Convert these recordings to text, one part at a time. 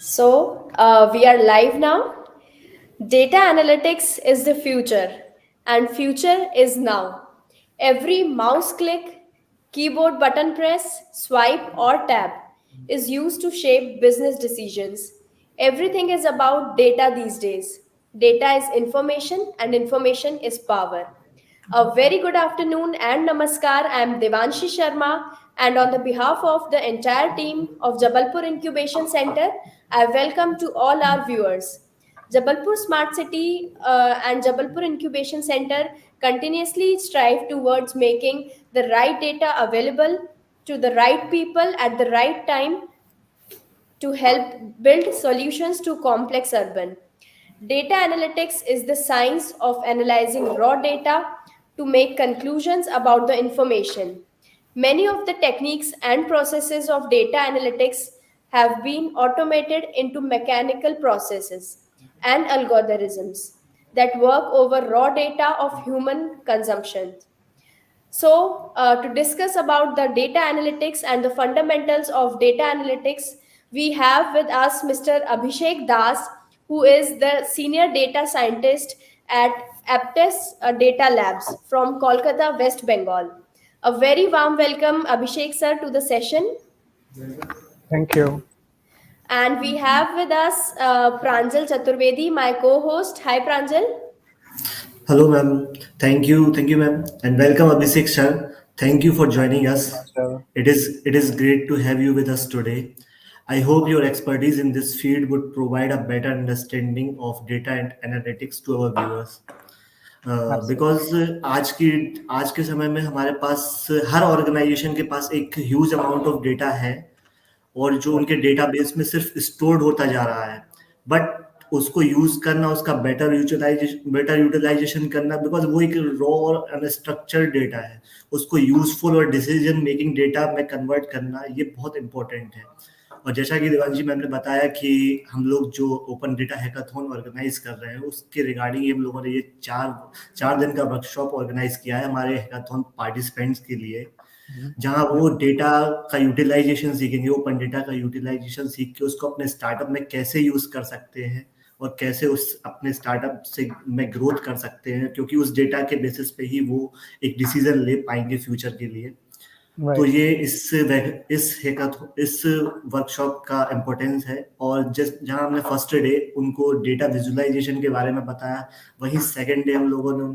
We are live now. Data analytics is the future, and future is now. Every mouse click, keyboard button press, swipe, or tap is used to shape business decisions. Everything is about data these days. Data is information, and information is power. A very good afternoon and namaskar. I am Devanshi Sharma, and on the behalf of the entire team of Jabalpur Incubation Center, I welcome to all our viewers. Jabalpur Smart City and Jabalpur Incubation Center continuously strive towards making the right data available to the right people at the right time to help build solutions to complex urban. Data analytics is the science of analyzing raw data to make conclusions about the information. Many of the techniques and processes of data analytics have been automated into mechanical processes and algorithms that work over raw data of human consumption. To discuss about the data analytics and the fundamentals of data analytics, we have with us Mr. Abhishek Das, who is the senior data scientist at Aptus Data Labs from Kolkata, West Bengal. A very warm welcome, Abhishek sir, to the session. Thank you. And we have with us Pranjal Chaturvedi, my co-host. Hi, Pranjal. Hello, ma'am. Thank you, ma'am, and welcome, Abhishek sir. Thank you for joining us. Pranjal. It is great to have you with us today. I hope your expertise in this field would provide a better understanding of data and analytics to our viewers. Absolutely. Because आज के समय में हमारे पास हर organisation के पास एक huge amount of data है और जो Right. उनके डेटाबेस में सिर्फ स्टोर्ड होता जा रहा है बट उसको यूज करना उसका बेटर यूटिलाइजेशन करना बिकॉज वो एक रॉ और अनस्ट्रक्चर्ड डेटा है उसको यूजफुल और डिसीजन मेकिंग डेटा में कन्वर्ट करना ये बहुत इंपॉर्टेंट है और जैसा कि देवांशी मैम ने बताया कि हम लोग जो ओपन डेटा हैकाथॉन ऑर्गेनाइज कर रहे हैं उसके रिगार्डिंग हम लोगों ने ये चार चार दिन का वर्कशॉप ऑर्गेनाइज किया है हमारे हैकाथॉन पार्टिसिपेंट्स के लिए Mhm. जहाँ Yeah. वो डेटा का यूटिलाइजेशन सीखेंगे ओपन डेटा का यूटिलाइजेशन सीख के उसको अपने स्टार्टअप में कैसे यूज कर सकते हैं और कैसे उस अपने स्टार्टअप से में ग्रोथ कर सकते हैं क्योंकि उस डेटा के बेसिस पे ही वो एक डिसीजन ले पाएंगे फ्यूचर के लिए तो Right. ये इस वर्कशॉप का इम्पोर्टेंस है और जिस जहाँ हमने फर्स्ट डे उनको डेटा विजुअलाइजेशन के बारे में बताया वहीं सेकंड डे हम लोगों ने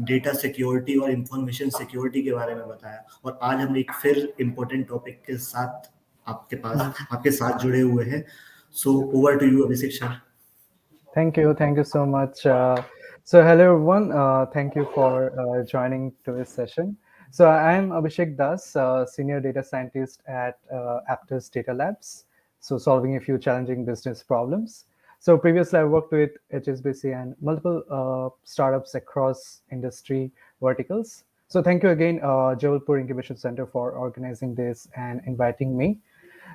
डेटा सिक्योरिटी और इंफॉर्मेशन सिक्योरिटी के बारे में बताया और आज हम एक फिर इम्पोर्टेंट टॉपिक के साथ Mhm. आपके साथ जुड़े हुए हैं so over to you Abhishek sir Thank you. Thank you so much. So, hello everyone. Thank you for joining today's session. So, I am Abhishek Das, Senior Data Scientist at Aptus Data Labs. So, solving a few challenging business problems. So, previously I worked with HSBC and multiple startups across industry verticals. So, thank you again, Jabalpur Incubation Center, for organizing this and inviting me.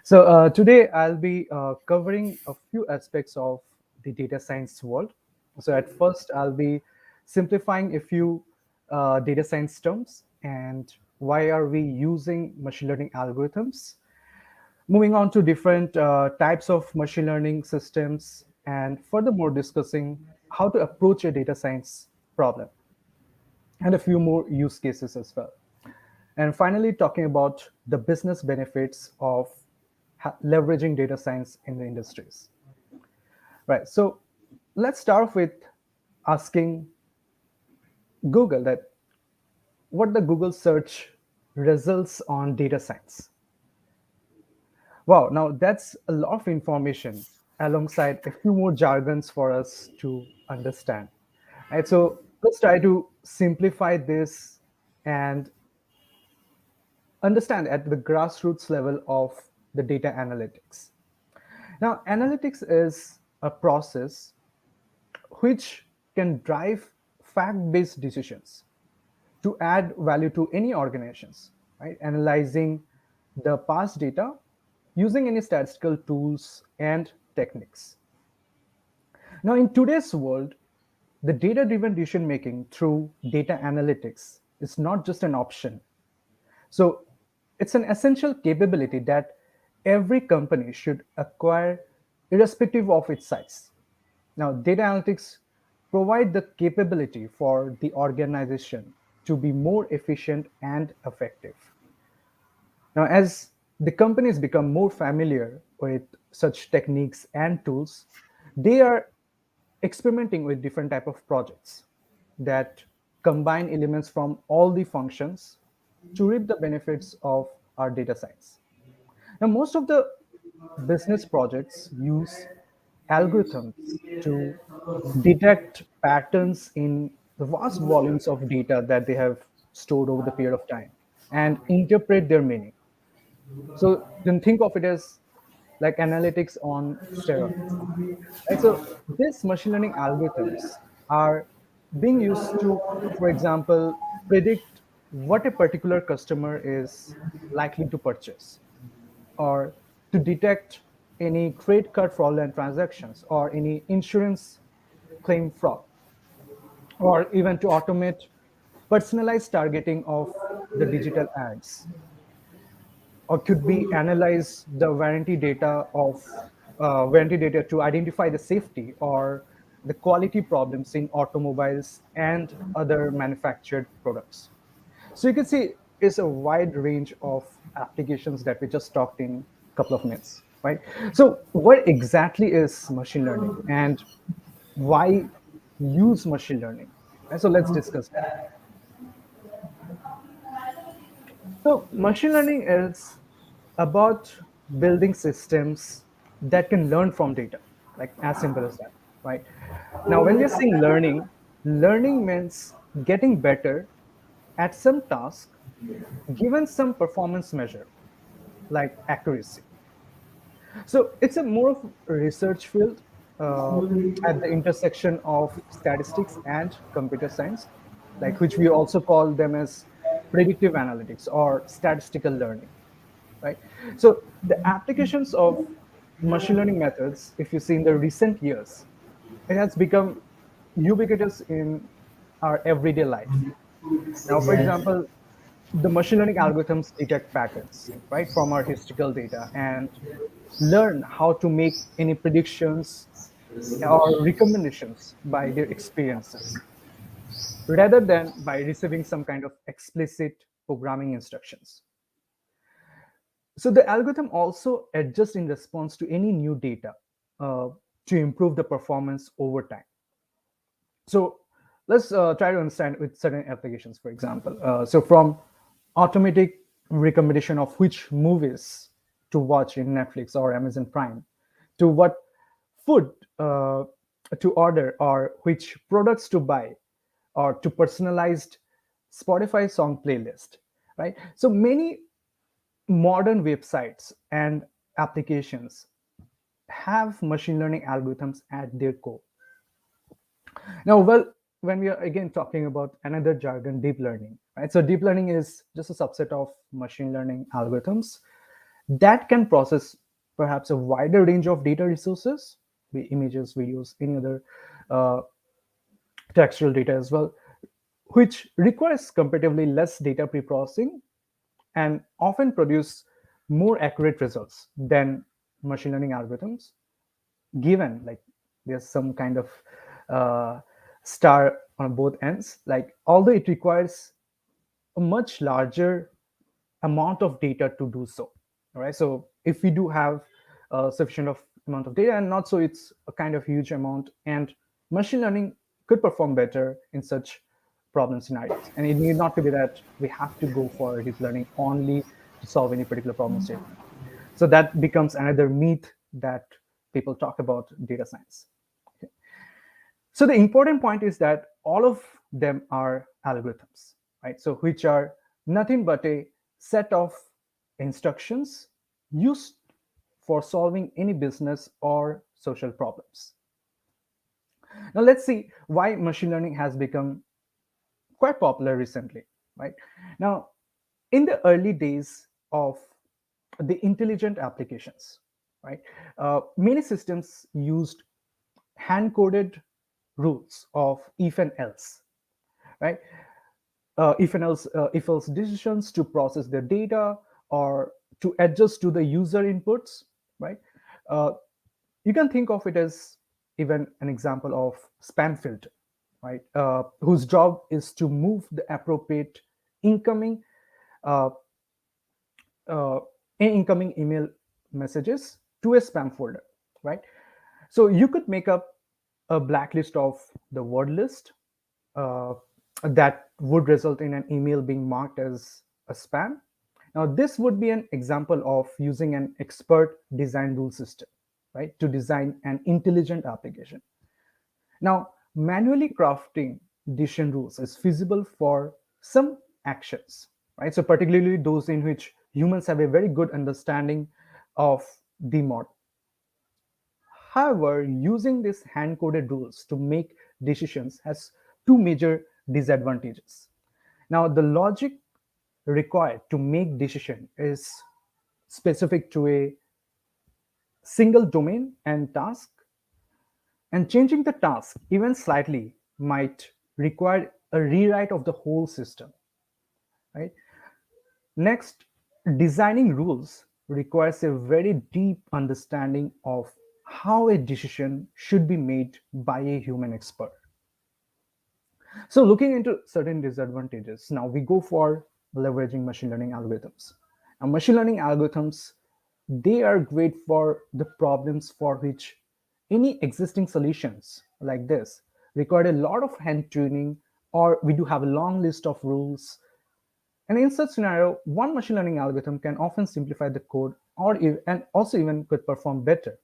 So today I'll be covering a few aspects of the data science world. So at first I'll be simplifying a few data science terms and why are we using machine learning algorithms. Moving on to different types of machine learning systems and furthermore discussing how to approach a data science problem and a few more use cases as well. And finally, talking about the business benefits of leveraging data science in the industries. Right. So let's start off with asking Google that what the Google search results on data science. Wow, now that's a lot of information alongside a few more jargons for us to understand. Right. So let's try to simplify this and understand at the grassroots level of the data analytics. Now, analytics is a process which can drive fact-based decisions to add value to any organizations, right? Analyzing the past data using any statistical tools and techniques. Now, in today's world, the data-driven decision making through data analytics is not just an option. So it's an essential capability that every company should acquire irrespective of its size. Now, data analytics provide the capability for the organization to be more efficient and effective. Now, as the companies become more familiar with such techniques and tools, they are experimenting with different type of projects that combine elements from all the functions to reap the benefits of our data science. Now, most of the business projects use algorithms to detect patterns in the vast volumes of data that they have stored over the period of time and interpret their meaning. So then think of it as like analytics on steroids. Right? So these machine learning algorithms are being used to, for example, predict what a particular customer is likely to purchase, or to detect any credit card fraudulent transactions or any insurance claim fraud, or even to automate personalized targeting of the digital ads, or could be analyze the warranty data to identify the safety or the quality problems in automobiles and other manufactured products. So you can see it's a wide range of applications that we just talked in a couple of minutes, right? So what exactly is machine learning and why use machine learning? And so let's discuss that. So machine learning is about building systems that can learn from data, like as simple as that, right? Now, when we're saying learning, learning means getting better at some task given some performance measure, like accuracy. So it's a more of a research field at the intersection of statistics and computer science, like which we also call them as predictive analytics or statistical learning, right? So the applications of machine learning methods, if you see in the recent years, it has become ubiquitous in our everyday life. Now, for example, the machine learning algorithms detect patterns, right, from our historical data and learn how to make any predictions or recommendations by their experiences rather than by receiving some kind of explicit programming instructions. So the algorithm also adjusts in response to any new data uh, to improve the performance over time. So let's try to understand with certain applications, for example. So from automatic recommendation of which movies to watch in Netflix or Amazon Prime, to what food to order or which products to buy, or to personalized Spotify song playlist, right? So many modern websites and applications have machine learning algorithms at their core. Now, well, when we are again talking about another jargon, deep learning, right? So deep learning is just a subset of machine learning algorithms that can process perhaps a wider range of data resources, be images, videos, any other uh, textual data as well, which requires comparatively less data pre-processing and often produce more accurate results than machine learning algorithms, given like there's some kind of uh, star on both ends, like although it requires a much larger amount of data to do so. All right, so if we do have a sufficient of amount of data and not so it's a kind of huge amount, and machine learning could perform better in such problem scenarios, and it need not to be that we have to go for deep learning only to solve any particular problem statement. So that becomes another myth that people talk about data science. So the important point is that all of them are algorithms, right? So which are nothing but a set of instructions used for solving any business or social problems. Now let's see why machine learning has become quite popular recently, right? Now, in the early days of the intelligent applications, right, many systems used hand-coded rules of if and else, right? If else decisions to process their data or to adjust to the user inputs, right? Uh, You can think of it as even an example of spam filter, right? Whose job is to move the appropriate incoming uh, uh, incoming email messages to a spam folder, right? So you could make up a blacklist of the word list uh, that would result in an email being marked as a spam. Now, this would be an example of using an expert design rule system, right, to design an intelligent application. Now, manually crafting decision rules is feasible for some actions, right? So, particularly those in which humans have a very good understanding of the model. However, using these hand coded rules to make decisions has two major disadvantages. Now, the logic required to make decision is specific to a single domain and task, and changing the task even slightly might require a rewrite of the whole system, right? Next, designing rules requires a very deep understanding of how a decision should be made by a human expert. So looking into certain disadvantages, now we go for leveraging machine learning algorithms. Now, machine learning algorithms, they are great for the problems for which any existing solutions like this require a lot of hand tuning, or we do have a long list of rules. And in such scenario, one machine learning algorithm can often simplify the code and also even could perform better.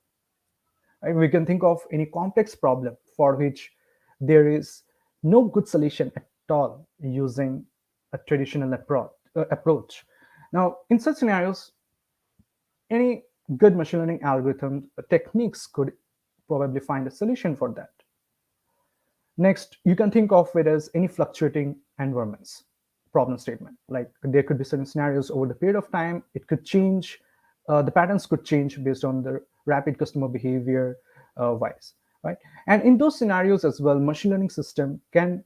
Right? We can think of any complex problem for which there is no good solution at all using a traditional approach. Now, in such scenarios, any good machine learning algorithm techniques could probably find a solution for that. Next, you can think of it as any fluctuating environments problem statement. Like there could be certain scenarios over the period of time, it could change, the patterns could change based on the rapid customer behavior wise, right? And in those scenarios as well, machine learning system can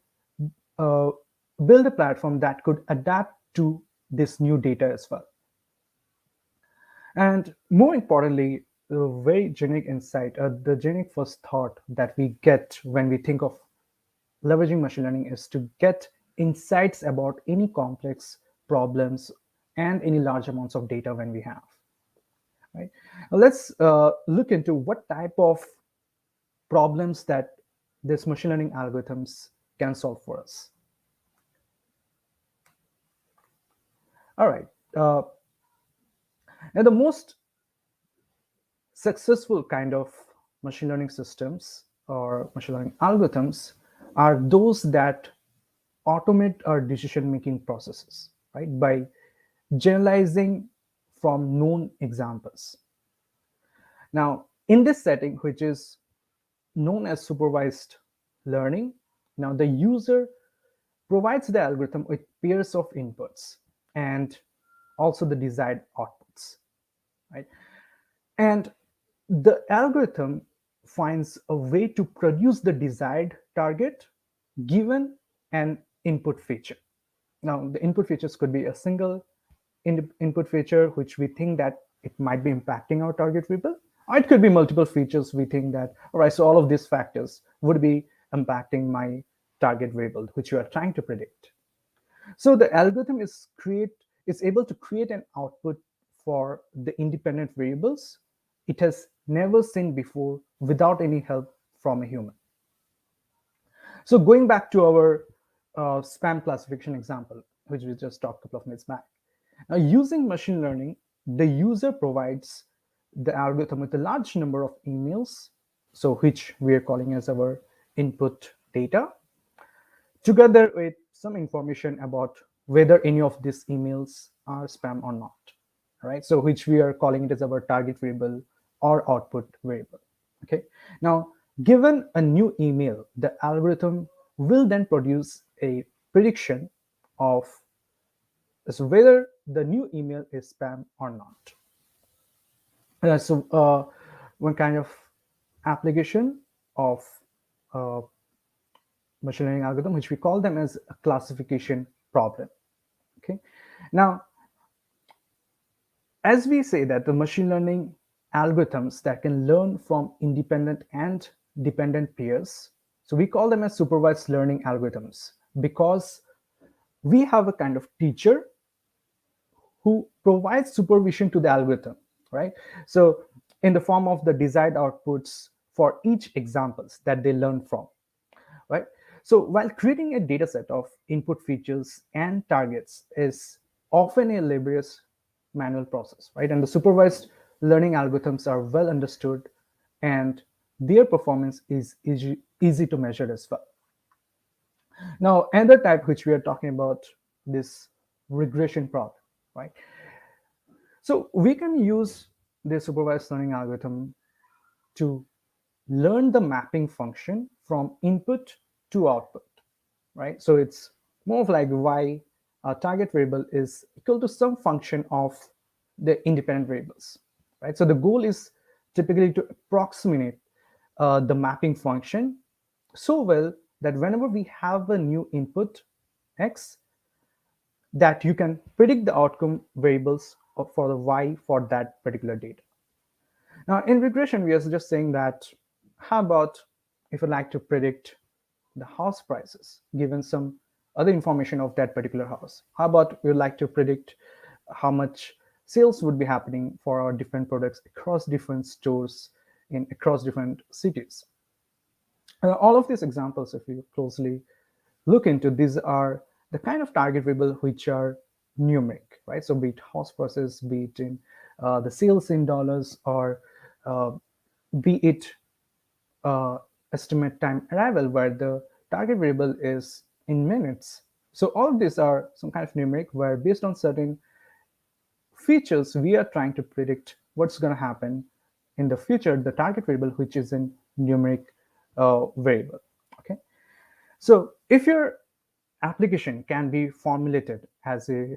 uh, build a platform that could adapt to this new data as well. And more importantly, the very generic insight, the generic first thought that we get when we think of leveraging machine learning is to get insights about any complex problems and any large amounts of data when we have. Right? Now let's look into what type of problems that this machine learning algorithms can solve for us. All right. Now the most successful kind of machine learning systems or machine learning algorithms are those that automate our decision making processes, right, by generalizing from known examples. Now, in this setting, which is known as supervised learning, now the user provides the algorithm with pairs of inputs and also the desired outputs, right? And the algorithm finds a way to produce the desired target given an input feature. Now, the input features could be a single input feature which we think that it might be impacting our target variable, or it could be multiple features we think that, all right, so all of these factors would be impacting my target variable which you are trying to predict. So the algorithm is able to create an output for the independent variables it has never seen before without any help from a human. So going back to our spam classification example, which we just talked a couple of minutes back. Now, using machine learning, the user provides the algorithm with a large number of emails, so which we are calling as our input data, together with some information about whether any of these emails are spam or not, right? So which we are calling it as our target variable or output variable. Okay. Now, given a new email, the algorithm will then produce a prediction of whether the new email is spam or not. One kind of application of uh, machine learning algorithm, which we call them as a classification problem. Okay. Now, as we say that the machine learning algorithms that can learn from independent and dependent peers. So we call them as supervised learning algorithms because we have a kind of teacher who provides supervision to the algorithm, right? So in the form of the desired outputs for each examples that they learn from, right? So while creating a data set of input features and targets is often a laborious manual process, right? And the supervised learning algorithms are well understood and their performance is easy to measure as well. Now, another type which we are talking about, this regression problem, right? So we can use the supervised learning algorithm to learn the mapping function from input to output, right? So it's more of like y target variable is equal to some function of the independent variables, right? So the goal is typically to approximate the mapping function so well that whenever we have a new input x, that you can predict the outcome variables for the y for that particular data. Now, in regression, we are just saying that how about if you like to predict the house prices given some other information of that particular house? How about we would like to predict how much sales would be happening for our different products across different stores in across different cities? All of these examples, if you closely look into, these are the kind of target variable which are numeric, right? So be it house prices, be it in the sales in dollars, or uh, be it estimate time arrival where the target variable is in minutes. So all of these are some kind of numeric where based on certain features we are trying to predict what's going to happen in the future, the target variable which is in numeric variable. Okay, so if your application can be formulated as a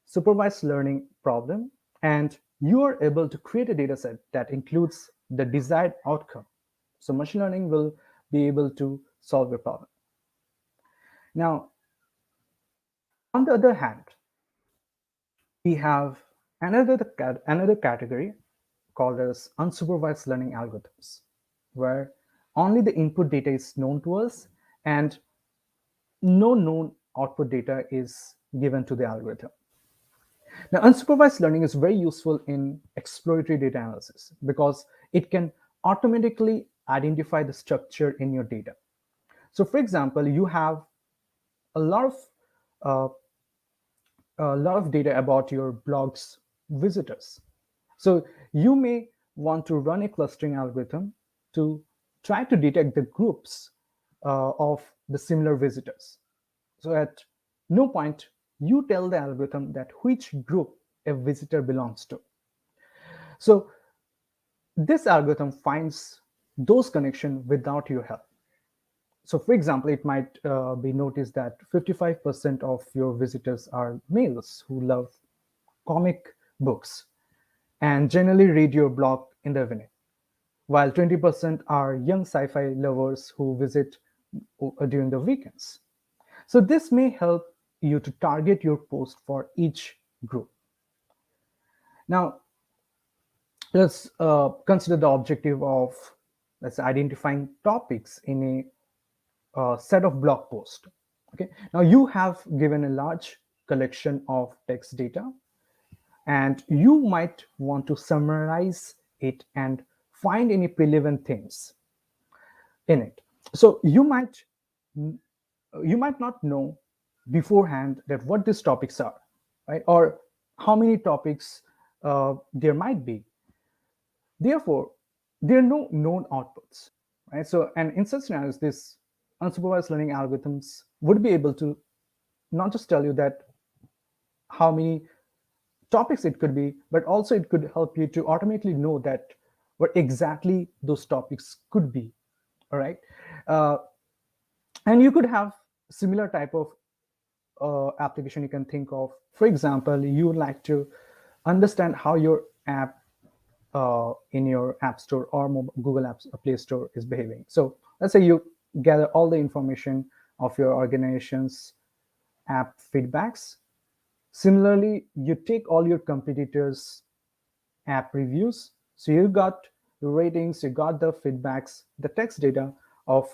supervised learning problem and you are able to create a data set that includes the desired outcome, so machine learning will be able to solve your problem. Now, on the other hand, we have another category called as unsupervised learning algorithms, where only the input data is known to us and no known output data is given to the algorithm. Now, unsupervised learning is very useful in exploratory data analysis because it can automatically identify the structure in your data. So, for example, you have a lot of uh, data about your blog's visitors. So you may want to run a clustering algorithm to try to detect the groups of the similar visitors. So at no point you tell the algorithm that which group a visitor belongs to. So this algorithm finds those connections without your help. So for example, it might be noticed that 55% of your visitors are males who love comic books and generally read your blog in the evening, while 20% are young sci-fi lovers who visit during the weekends. So this may help you to target your post for each group. Now, let's consider the objective of, let's say, identifying topics in a set of blog posts. Okay, now you have given a large collection of text data and you might want to summarize it and find any relevant things in it. So you might not know beforehand that what these topics are, right, or how many topics there might be. Therefore, there are no known outputs, right? So, and in such scenarios, this unsupervised learning algorithms would be able to not just tell you that how many topics it could be, but also it could help you to automatically know that what exactly those topics could be. All right, uh, and you could have similar type of application you can think of. For example, you would like to understand how your app in your app store or Google Apps Play Store is behaving. So let's say you gather all the information of your organization's app feedbacks. Similarly, you take all your competitors' app reviews. So you got the ratings, you got the feedbacks, the text data of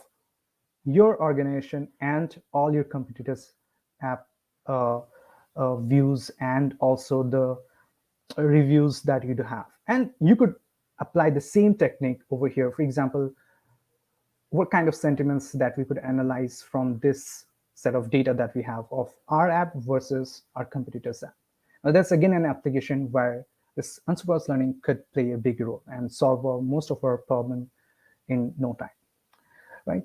your organization and all your competitors' app uh, views, and also the reviews that you do have. And you could apply the same technique over here. For example, what kind of sentiments that we could analyze from this set of data that we have of our app versus our competitors' app. Now, that's again an application where this unsupervised learning could play a big role and solve most of our problem in no time, right?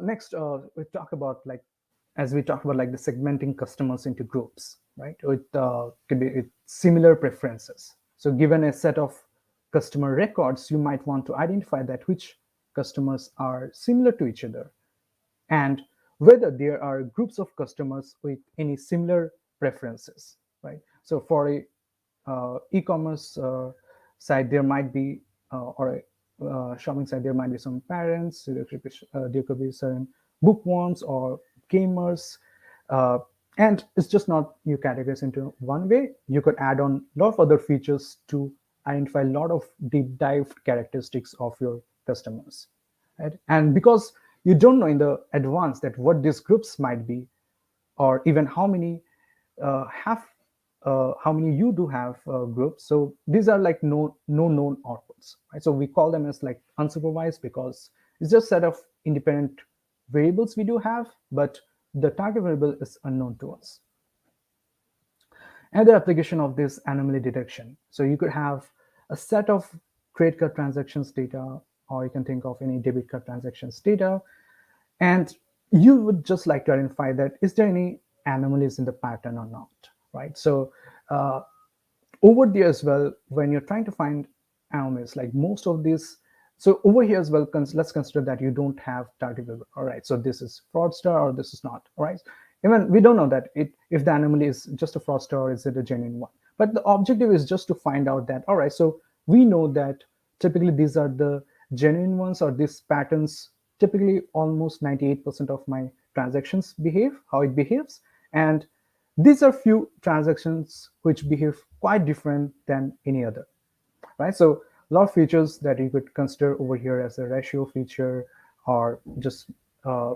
Next, we talk about like, as we talk about like the segmenting customers into groups, right? It could be with similar preferences. So given a set of customer records, you might want to identify that which customers are similar to each other, and whether there are groups of customers with any similar preferences, right? So for a e-commerce site, there might be, or a shopping site, there might be some parents, there could be certain bookworms or gamers, uh, and it's just not you categorize into one way. You could add on a lot of other features to identify a lot of deep dive characteristics of your customers, right? And because you don't know in the advance that what these groups might be, or even have how many you do have groups. So these are like no known outputs, right? So we call them as like unsupervised because it's just set of independent variables we do have, but the target variable is unknown to us. Another application of this anomaly detection. So you could have a set of credit card transactions data, or you can think of any debit card transactions data, and you would just like to identify that is there any anomalies in the pattern or not, right? So uh, over there as well, when you're trying to find anomalies, like most of these, so over here as well, let's consider that you don't have target variable. All right, so this is fraudster or this is not. All right, even we don't know that if the anomaly is just a fraudster or is it a genuine one. But the objective is just to find out that, all right, so we know that typically these are the genuine ones, or these patterns typically almost 98% of my transactions behave how it behaves, and these are few transactions which behave quite different than any other, right? So a lot of features that you could consider over here as a ratio feature, or just uh,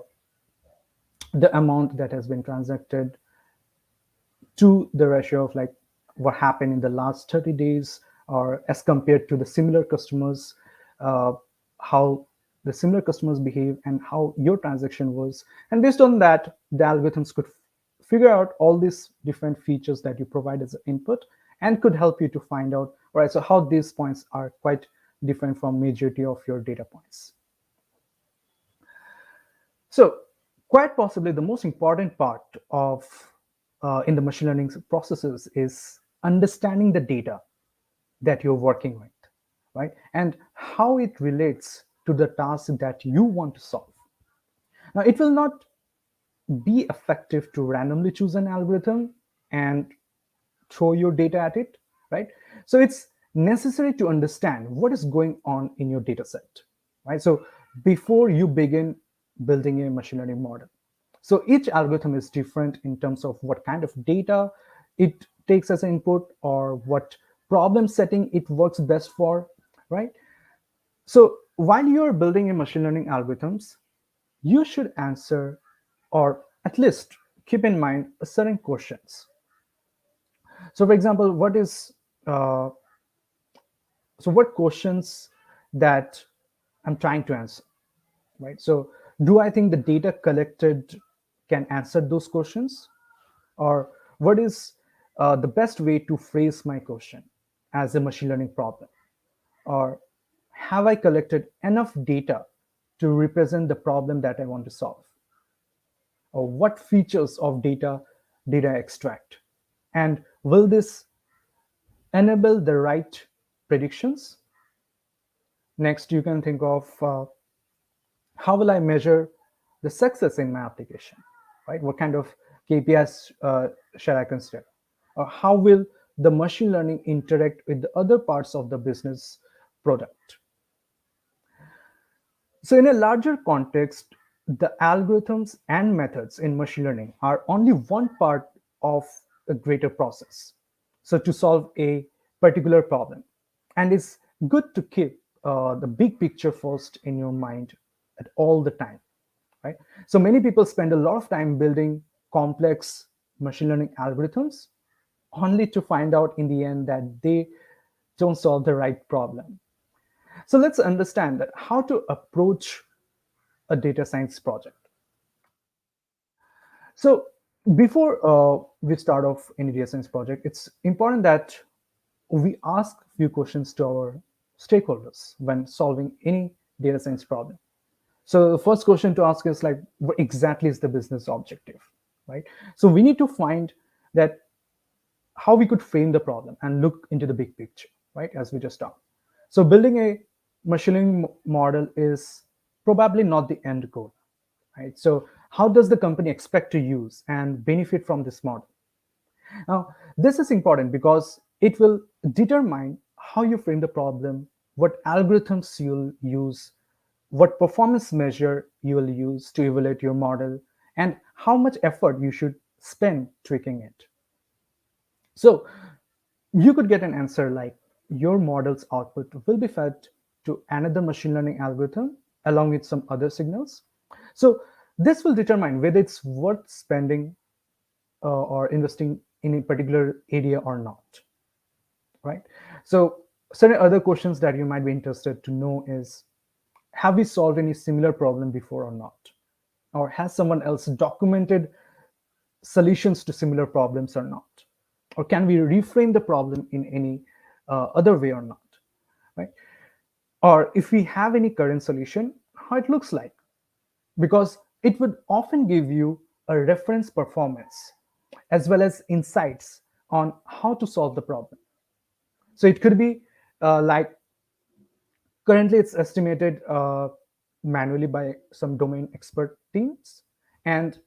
the amount that has been transacted to the ratio of like what happened in the last 30 days, or as compared to the similar customers, uh, how the similar customers behave and how your transaction was. And based on that, the algorithms could figure out all these different features that you provide as an input, and could help you to find out, all right, so how these points are quite different from majority of your data points. So quite possibly the most important part of in the machine learning processes is understanding the data that you're working with, right? And how it relates to the task that you want to solve. Now, it will not be effective to randomly choose an algorithm and throw your data at it, right? So it's necessary to understand what is going on in your data set, right? So before you begin building a machine learning model, so each algorithm is different in terms of what kind of data it takes as an input, or what problem setting it works best for, right? So while you're building a machine learning algorithms, you should answer, or at least keep in mind certain questions. So for example, uh, what questions that I'm trying to answer, right? So do I think the data collected can answer those questions, or what is the best way to phrase my question as a machine learning problem, or have I collected enough data to represent the problem that I want to solve, or what features of data extract, and will this enable the right predictions. Next, you can think of how will I measure the success in my application, right? What kind of KPIs shall I consider? Or how will the machine learning interact with the other parts of the business product? So in a larger context, the algorithms and methods in machine learning are only one part of a greater process. So to solve a particular problem. And it's good to keep the big picture first in your mind at all the time, right? So many people spend a lot of time building complex machine learning algorithms only to find out in the end that they don't solve the right problem. So let's understand that how to approach a data science project. So before we start off any data science project, it's important that we ask a few questions to our stakeholders when solving any data science problem. So the first question to ask is like, what exactly is the business objective, right? So we need to find that how we could frame the problem and look into the big picture, right? As we just talked. So building a machine learning model is probably not the end goal, right? So how does the company expect to use and benefit from this model? Now, this is important because it will determine how you frame the problem, what algorithms you'll use, what performance measure you will use to evaluate your model, and how much effort you should spend tweaking it. So you could get an answer like your model's output will be fed to another machine learning algorithm along with some other signals. So this will determine whether it's worth spending or investing in a particular area or not, right? So certain other questions that you might be interested to know is, have we solved any similar problem before or not? Or has someone else documented solutions to similar problems or not? Or can we reframe the problem in any other way or not, right? Or if we have any current solution, how it looks like, because it would often give you a reference performance as well as insights on how to solve the problem. So it could be like currently it's estimated manually by some domain expert teams. And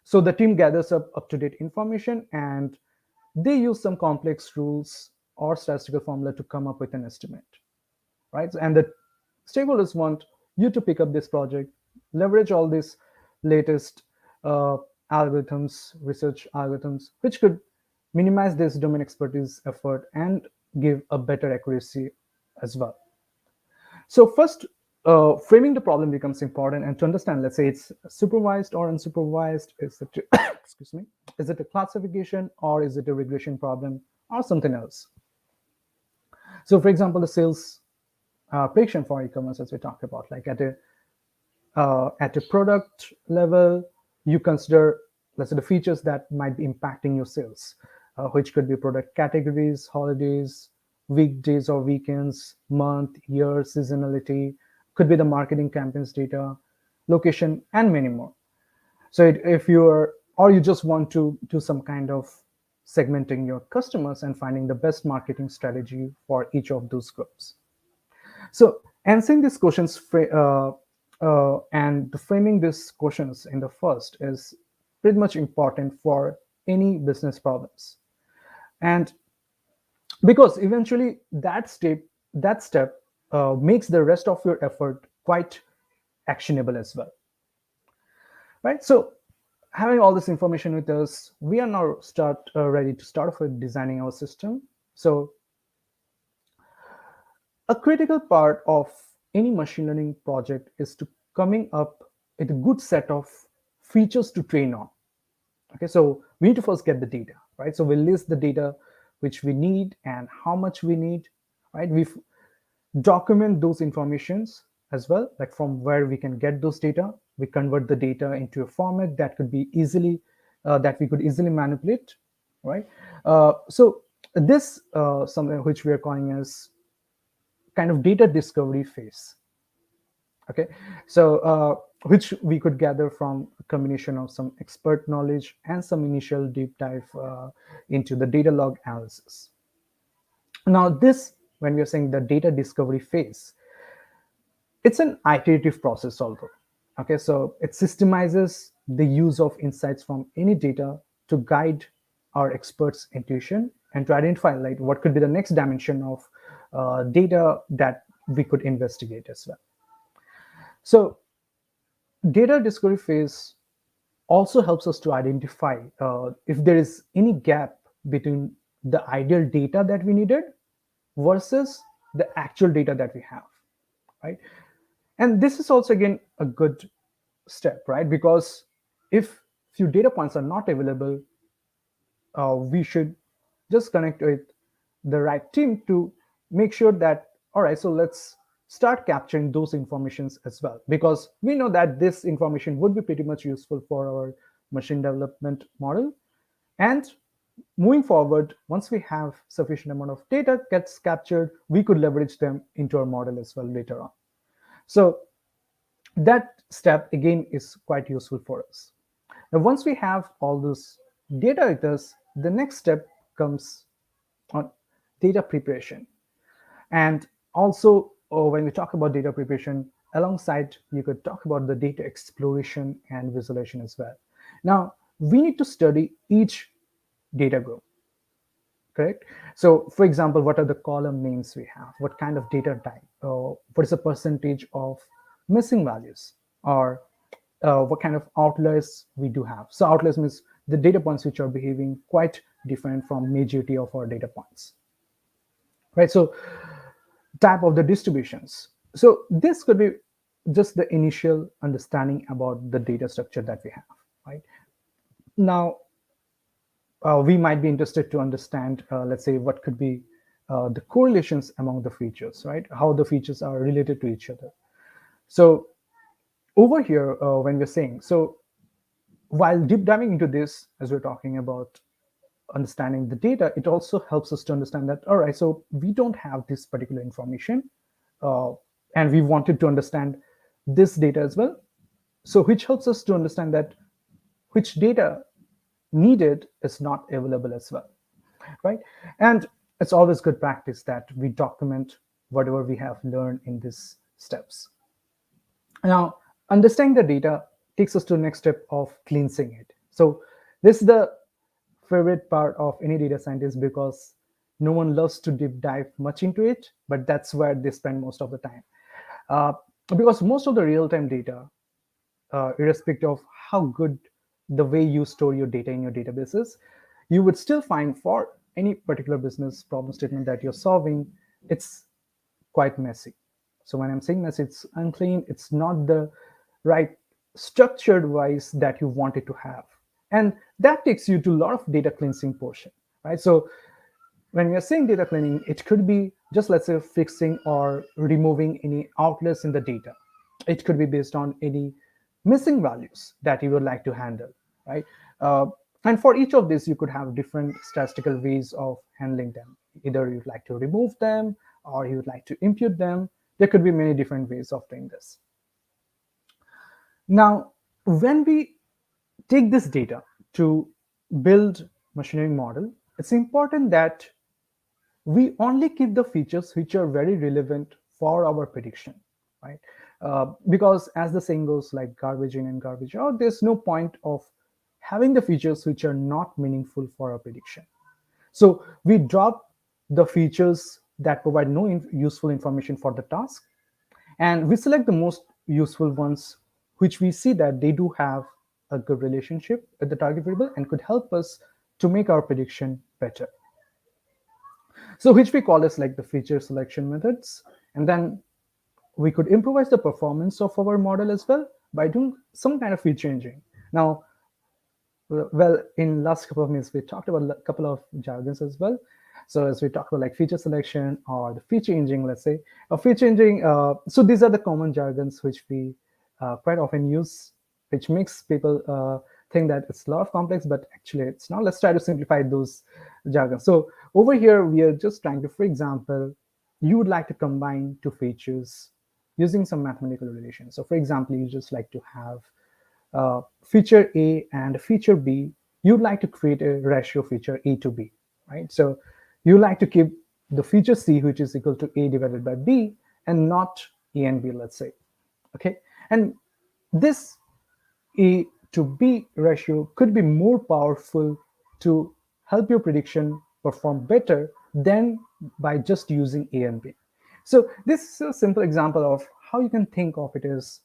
so the team gathers up-to-date information and they use some complex rules or statistical formula to come up with an estimate, right? And the stakeholders want you to pick up this project, leverage all these latest uh, algorithms, research algorithms, which could minimize this domain expertise effort and give a better accuracy as well. So first, framing the problem becomes important, and to understand, let's say it's supervised or unsupervised. Is it, excuse me, is it a classification or is it a regression problem or something else? So, for example, the sales prediction for e-commerce, as we talked about, like at a product level, you consider, let's say, the features that might be impacting your sales, which could be product categories, holidays, weekdays or weekends, month, year, seasonality, could be the marketing campaigns data, location, and many more. So if you're, or you just want to do some kind of segmenting your customers and finding the best marketing strategy for each of those groups. So answering these questions and framing these questions in the first is pretty much important for any business problems. And because eventually that step makes the rest of your effort quite actionable as well, right? So having all this information with us, we are now ready to start off with designing our system. So a critical part of any machine learning project is to coming up with a good set of features to train on. Okay, so we need to first get the data, right? So we'll list the data which we need and how much we need, right? We document those informations as well, like from where we can get those data. We convert the data into a format that could be easily that we could easily manipulate, right? So this something which we are calling as kind of data discovery phase. Okay, so which we could gather from a combination of some expert knowledge and some initial deep dive into the data log analysis. Now this, when we are saying the data discovery phase, it's an iterative process although. Okay, so it systemizes the use of insights from any data to guide our experts intuition and to identify like what could be the next dimension of data that we could investigate as well. So data discovery phase also helps us to identify if there is any gap between the ideal data that we needed versus the actual data that we have, right? And this is also again a good step, right? Because if few data points are not available, we should just connect with the right team to make sure that, all right, so let's start capturing those informations as well, because we know that this information would be pretty much useful for our machine development model. And moving forward, once we have sufficient amount of data gets captured, we could leverage them into our model as well later on. So that step again is quite useful for us. Now, once we have all this data with us, the next step comes on data preparation. And also, when we talk about data preparation, alongside, you could talk about the data exploration and visualization as well. Now, we need to study each data group, correct? So, for example, what are the column names we have? What kind of data type? What is the percentage of missing values? Or what kind of outliers we do have? So, outliers means the data points which are behaving quite different from majority of our data points, right? So, type of the distributions. So, this could be just the initial understanding about the data structure that we have, right? Now, we might be interested to understand, let's say, what could be the correlations among the features, right? How the features are related to each other. So over here, when we're saying, so while deep diving into this, as we're talking about understanding the data, it also helps us to understand that, all right, so we don't have this particular information, uh, and we wanted to understand this data as well. So which helps us to understand that which data needed is not available as well, right? And it's always good practice that we document whatever we have learned in these steps. Now, understanding the data takes us to the next step of cleansing it. So this is the favorite part of any data scientist, because no one loves to deep dive much into it, but that's where they spend most of the time. Uh, because most of the real-time data, irrespective of how good the way you store your data in your databases, you would still find for any particular business problem statement that you're solving, it's quite messy. So when I'm saying messy, it's unclean, it's not the right structured wise that you want it to have. And that takes you to a lot of data cleansing portion, right? So when we are saying data cleaning, it could be just, let's say, fixing or removing any outlets in the data. It could be based on any missing values that you would like to handle, right? Uh, and for each of these, you could have different statistical ways of handling them. Either you'd like to remove them or you would like to impute them. There could be many different ways of doing this. Now, when we take this data to build machine learning model, it's important that we only keep the features which are very relevant for our prediction, right? Because as the saying goes, like garbage in and garbage out, there's no point of having the features which are not meaningful for our prediction. So we drop the features that provide no useful information for the task, and we select the most useful ones, which we see that they do have a good relationship with the target variable and could help us to make our prediction better. So which we call as like the feature selection methods. And then we could improvise the performance of our model as well by doing some kind of feature engineering. Now, well, in last couple of minutes, we talked about a couple of jargons as well. So as we talk about like feature selection or the feature engineering, let's say, a feature engineering, so these are the common jargons which we quite often use, which makes people think that it's a lot of complex, but actually it's not. Let's try to simplify those jargons. So over here, we are just trying to, for example, you would like to combine two features using some mathematical relation. So for example, you just like to have feature A and feature B, you'd like to create a ratio feature A to B, right? So you like to keep the feature C, which is equal to A divided by B, and not A and B, let's say, okay? And this A to B ratio could be more powerful to help your prediction perform better than by just using A and B. So this is a simple example of how you can think of it as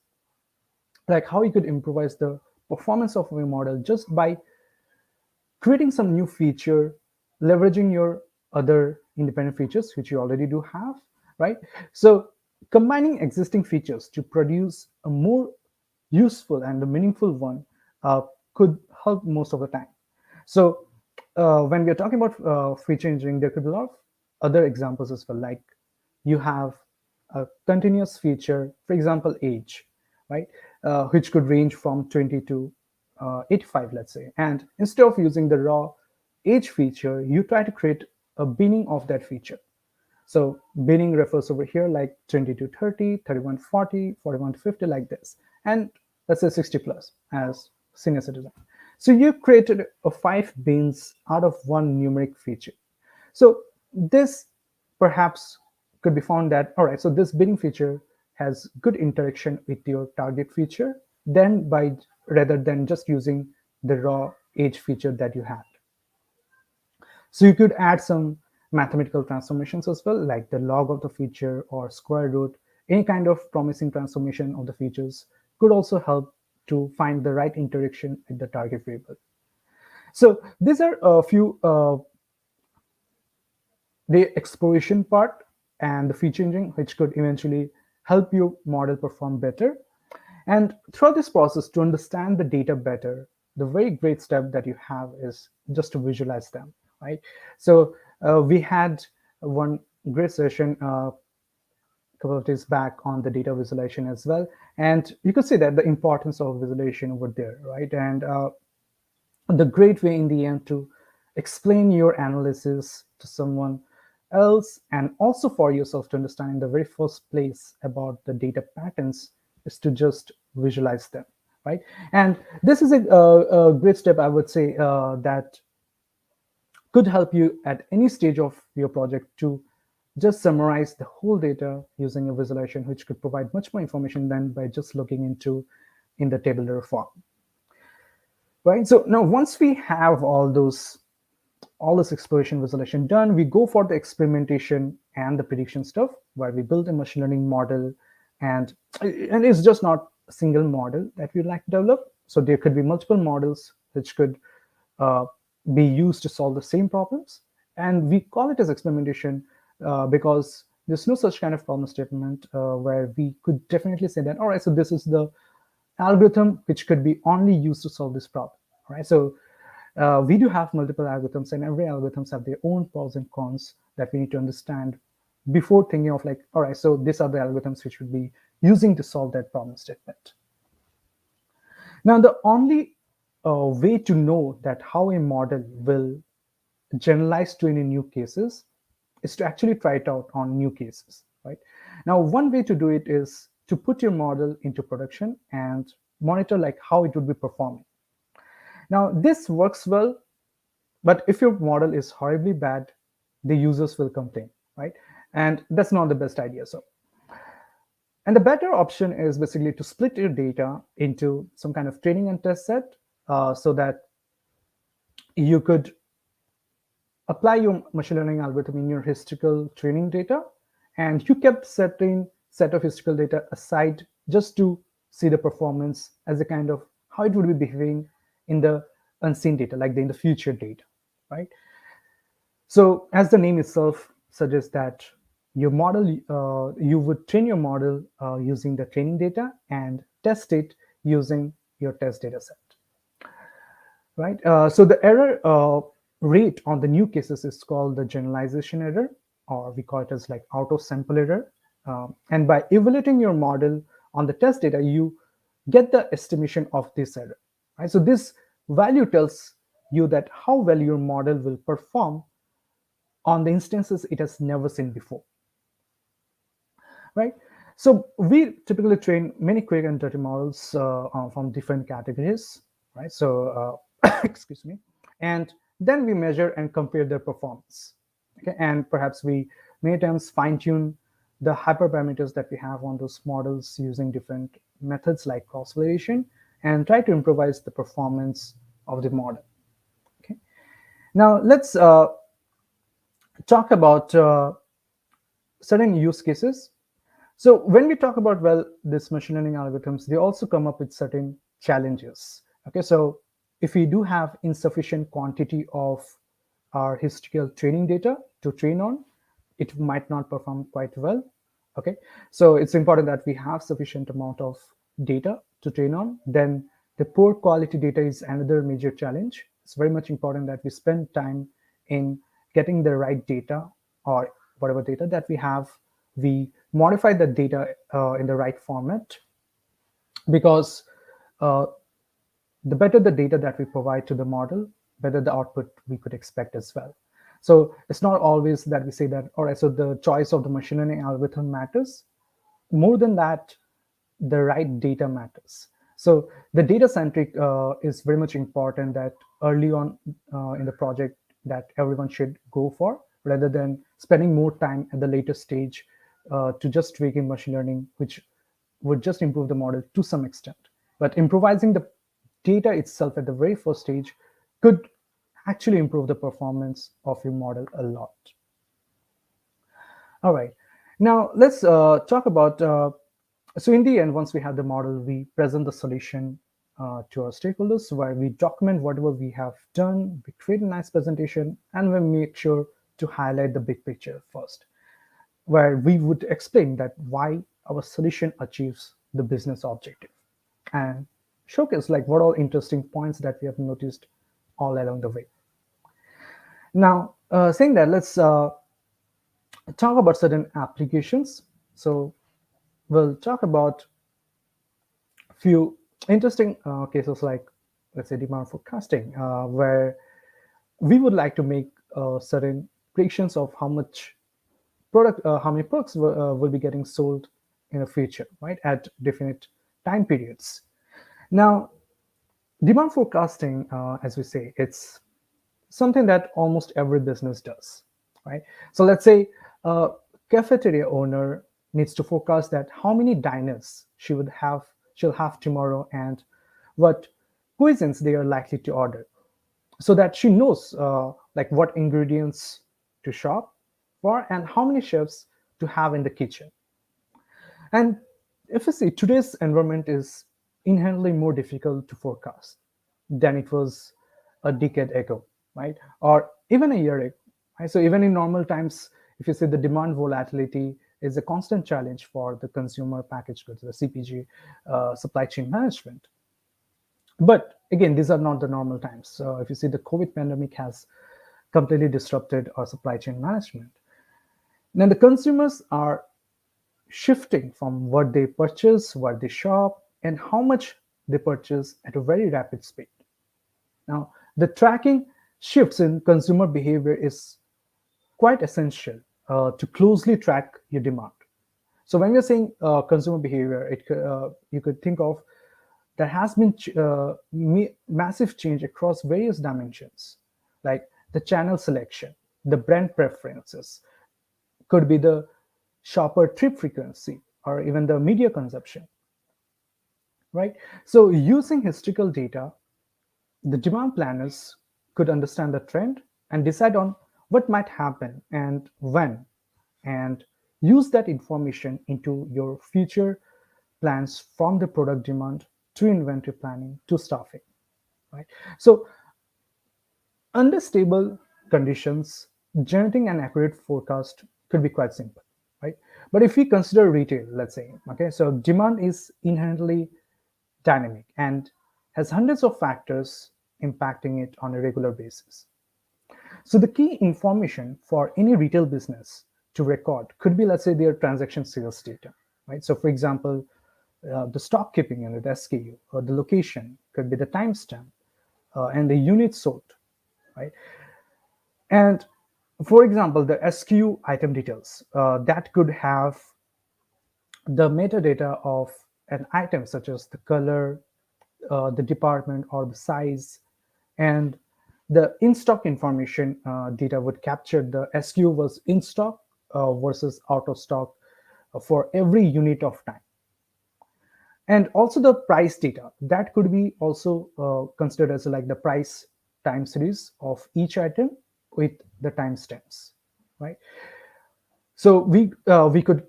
like how you could improvise the performance of a model just by creating some new feature, leveraging your other independent features which you already do have, right? So combining existing features to produce a more useful and a meaningful one uh, could help most of the time. So when we are talking about feature engineering, there could be a lot of other examples as well, like you have a continuous feature, for example, age, right, which could range from 20 to 85, let's say. And instead of using the raw age feature, you try to create a binning of that feature. So binning refers over here like 20 to 30, 31 40, 41 to 50, like this. And let's say 60 plus as senior citizen. So you created a 5 bins out of one numeric feature. So this perhaps could be found that, all right, so this binning feature has good interaction with your target feature then by rather than just using the raw age feature that you had. So you could add some mathematical transformations as well, like the log of the feature or square root. Any kind of promising transformation of the features could also help to find the right interaction with the target variable. So these are a few the exploration part and the feature engineering, which could eventually help your model perform better. And throughout this process, to understand the data better, the very great step that you have is just to visualize them, right? So we had one great session a couple of days back on the data visualization as well. And you could see that the importance of visualization over there, right? And the great way in the end to explain your analysis to someone else and also for yourself to understand in the very first place about the data patterns is to just visualize them, right? And this is a great step, I would say, that could help you at any stage of your project to just summarize the whole data using a visualization, which could provide much more information than by just looking into in the tabular form, right? So now once we have all this exploration visualization done, we go for the experimentation and the prediction stuff where we build a machine learning model, and it's just not a single model that we like to develop. So there could be multiple models which could uh, be used to solve the same problems, and we call it as experimentation because there's no such kind of problem statement where we could definitely say that, all right, so this is the algorithm which could be only used to solve this problem, right? So we do have multiple algorithms, and every algorithms have their own pros and cons that we need to understand before thinking of like, all right, so these are the algorithms which would be using to solve that problem statement. Now, the only way to know that how a model will generalize to any new cases is to actually try it out on new cases, right? Now, one way to do it is to put your model into production and monitor like how it would be performing. Now, this works well, but if your model is horribly bad, the users will complain, right? And that's not the best idea. So, and the better option is basically to split your data into some kind of training and test set so that you could apply your machine learning algorithm in your historical training data, and you kept certain set of historical data aside just to see the performance as a kind of how it would be behaving in the unseen data, like in the future data, right? So as the name itself suggests that your model, you would train your model using the training data and test it using your test data set, right? So the error rate on the new cases is called the generalization error, or we call it as like auto sample error. And by evaluating your model on the test data, you get the estimation of this error, right? So this value tells you that how well your model will perform on the instances it has never seen before, right? So we typically train many quick and dirty models from different categories, right? So excuse me, and then we measure and compare their performance. Okay, and perhaps we many times fine tune the hyperparameters that we have on those models using different methods like cross validation and try to improvise the performance of the model. Okay, now let's talk about certain use cases. So when we talk about, well, this machine learning algorithms, they also come up with certain challenges. Okay, so if we do have insufficient quantity of our historical training data to train on, it might not perform quite well. Okay, so it's important that we have sufficient amount of data to train on. Then the poor quality data is another major challenge. It's very much important that we spend time in getting the right data, or whatever data that we have, we modify the data in the right format, because uh, the better the data that we provide to the model, better the output we could expect as well. So it's not always that we say that, all right, so the choice of the machine learning algorithm matters. More than that, the right data matters. So the data centric is very much important, that early on in the project, that everyone should go for, rather than spending more time at the later stage to just tweaking machine learning, which would just improve the model to some extent. But improvising the data itself at the very first stage could actually improve the performance of your model a lot. All right. Now let's talk about. So in the end, once we have the model, we present the solution to our stakeholders, where we document whatever we have done, we create a nice presentation, and we make sure to highlight the big picture first, where we would explain that why our solution achieves the business objective, and showcase like what all interesting points that we have noticed all along the way. Now, saying that, let's talk about certain applications. So we'll talk about few interesting cases, like let's say demand forecasting, where we would like to make certain predictions of how many products will be getting sold in the future, right, at definite time periods. Now, demand forecasting, as we say, it's something that almost every business does, right? So let's say a cafeteria owner needs to forecast that how many diners she'll have tomorrow, and what cuisines they are likely to order, so that she knows like what ingredients to shop for and how many chefs to have in the kitchen. And if you see, today's environment is inherently more difficult to forecast than it was a decade ago, right? Or even a year ago. Right? So even in normal times, if you see, the demand volatility is a constant challenge for the consumer packaged goods, the CPG supply chain management. But again, these are not the normal times. So if you see, the COVID pandemic has completely disrupted our supply chain management. Now the consumers are shifting from what they purchase, what they shop, and how much they purchase at a very rapid speed. Now, the tracking shifts in consumer behavior is quite essential to closely track your demand. So when we're saying consumer behavior, you could think of there has been massive change across various dimensions, like the channel selection, the brand preferences, could be the shopper trip frequency, or even the media consumption, right? So using historical data, the demand planners could understand the trend and decide on what might happen and when, and use that information into your future plans, from the product demand to inventory planning to staffing, right? So under stable conditions, generating an accurate forecast could be quite simple, right? But if we consider retail, let's say, okay, so demand is inherently dynamic and has hundreds of factors impacting it on a regular basis. So the key information for any retail business to record could be, let's say, their transaction sales data, right? So for example, the stock keeping unit, SKU, or the location could be the timestamp, and the units sold, right? And for example, the SKU item details that could have the metadata of an item, such as the color, the department, or the size, and the in-stock information data would capture the SKU was in stock versus out of stock for every unit of time. And also the price data that could be also considered as like the price time series of each item with the timestamps, right? So we could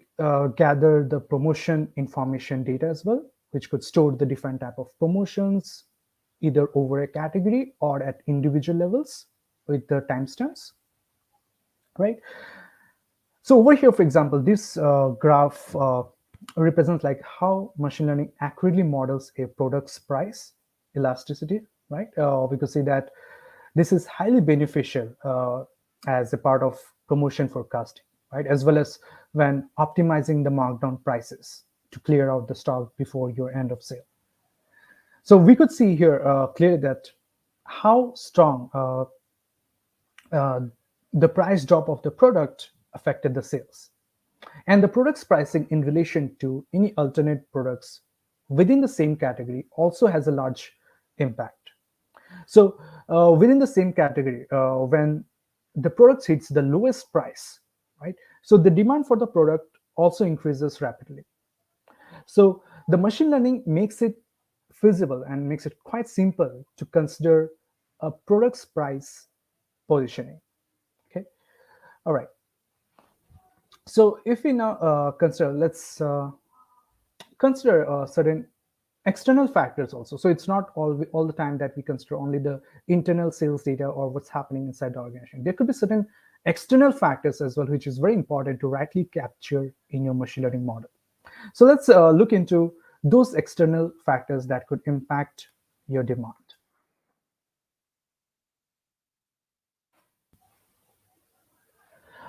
gather the promotion information data as well, which could store the different type of promotions, either over a category or at individual levels. with the timestamps, right? So over here, for example, this graph represents like how machine learning accurately models a product's price elasticity, right? We could see that this is highly beneficial as a part of promotion forecasting, right? As well as when optimizing the markdown prices to clear out the stock before your end of sale. So we could see here clearly that how strong uh, the price drop of the product affected the sales, and the product's pricing in relation to any alternate products within the same category also has a large impact. So within the same category, when the product hits the lowest price, right, so the demand for the product also increases rapidly. So the machine learning makes it feasible and makes it quite simple to consider a product's price positioning. Okay, all right. So if we now consider, let's consider certain external factors also. So it's not all the time that we consider only the internal sales data or what's happening inside the organization. There could be certain external factors as well, which is very important to rightly capture in your machine learning model. So let's look into those external factors that could impact your demand.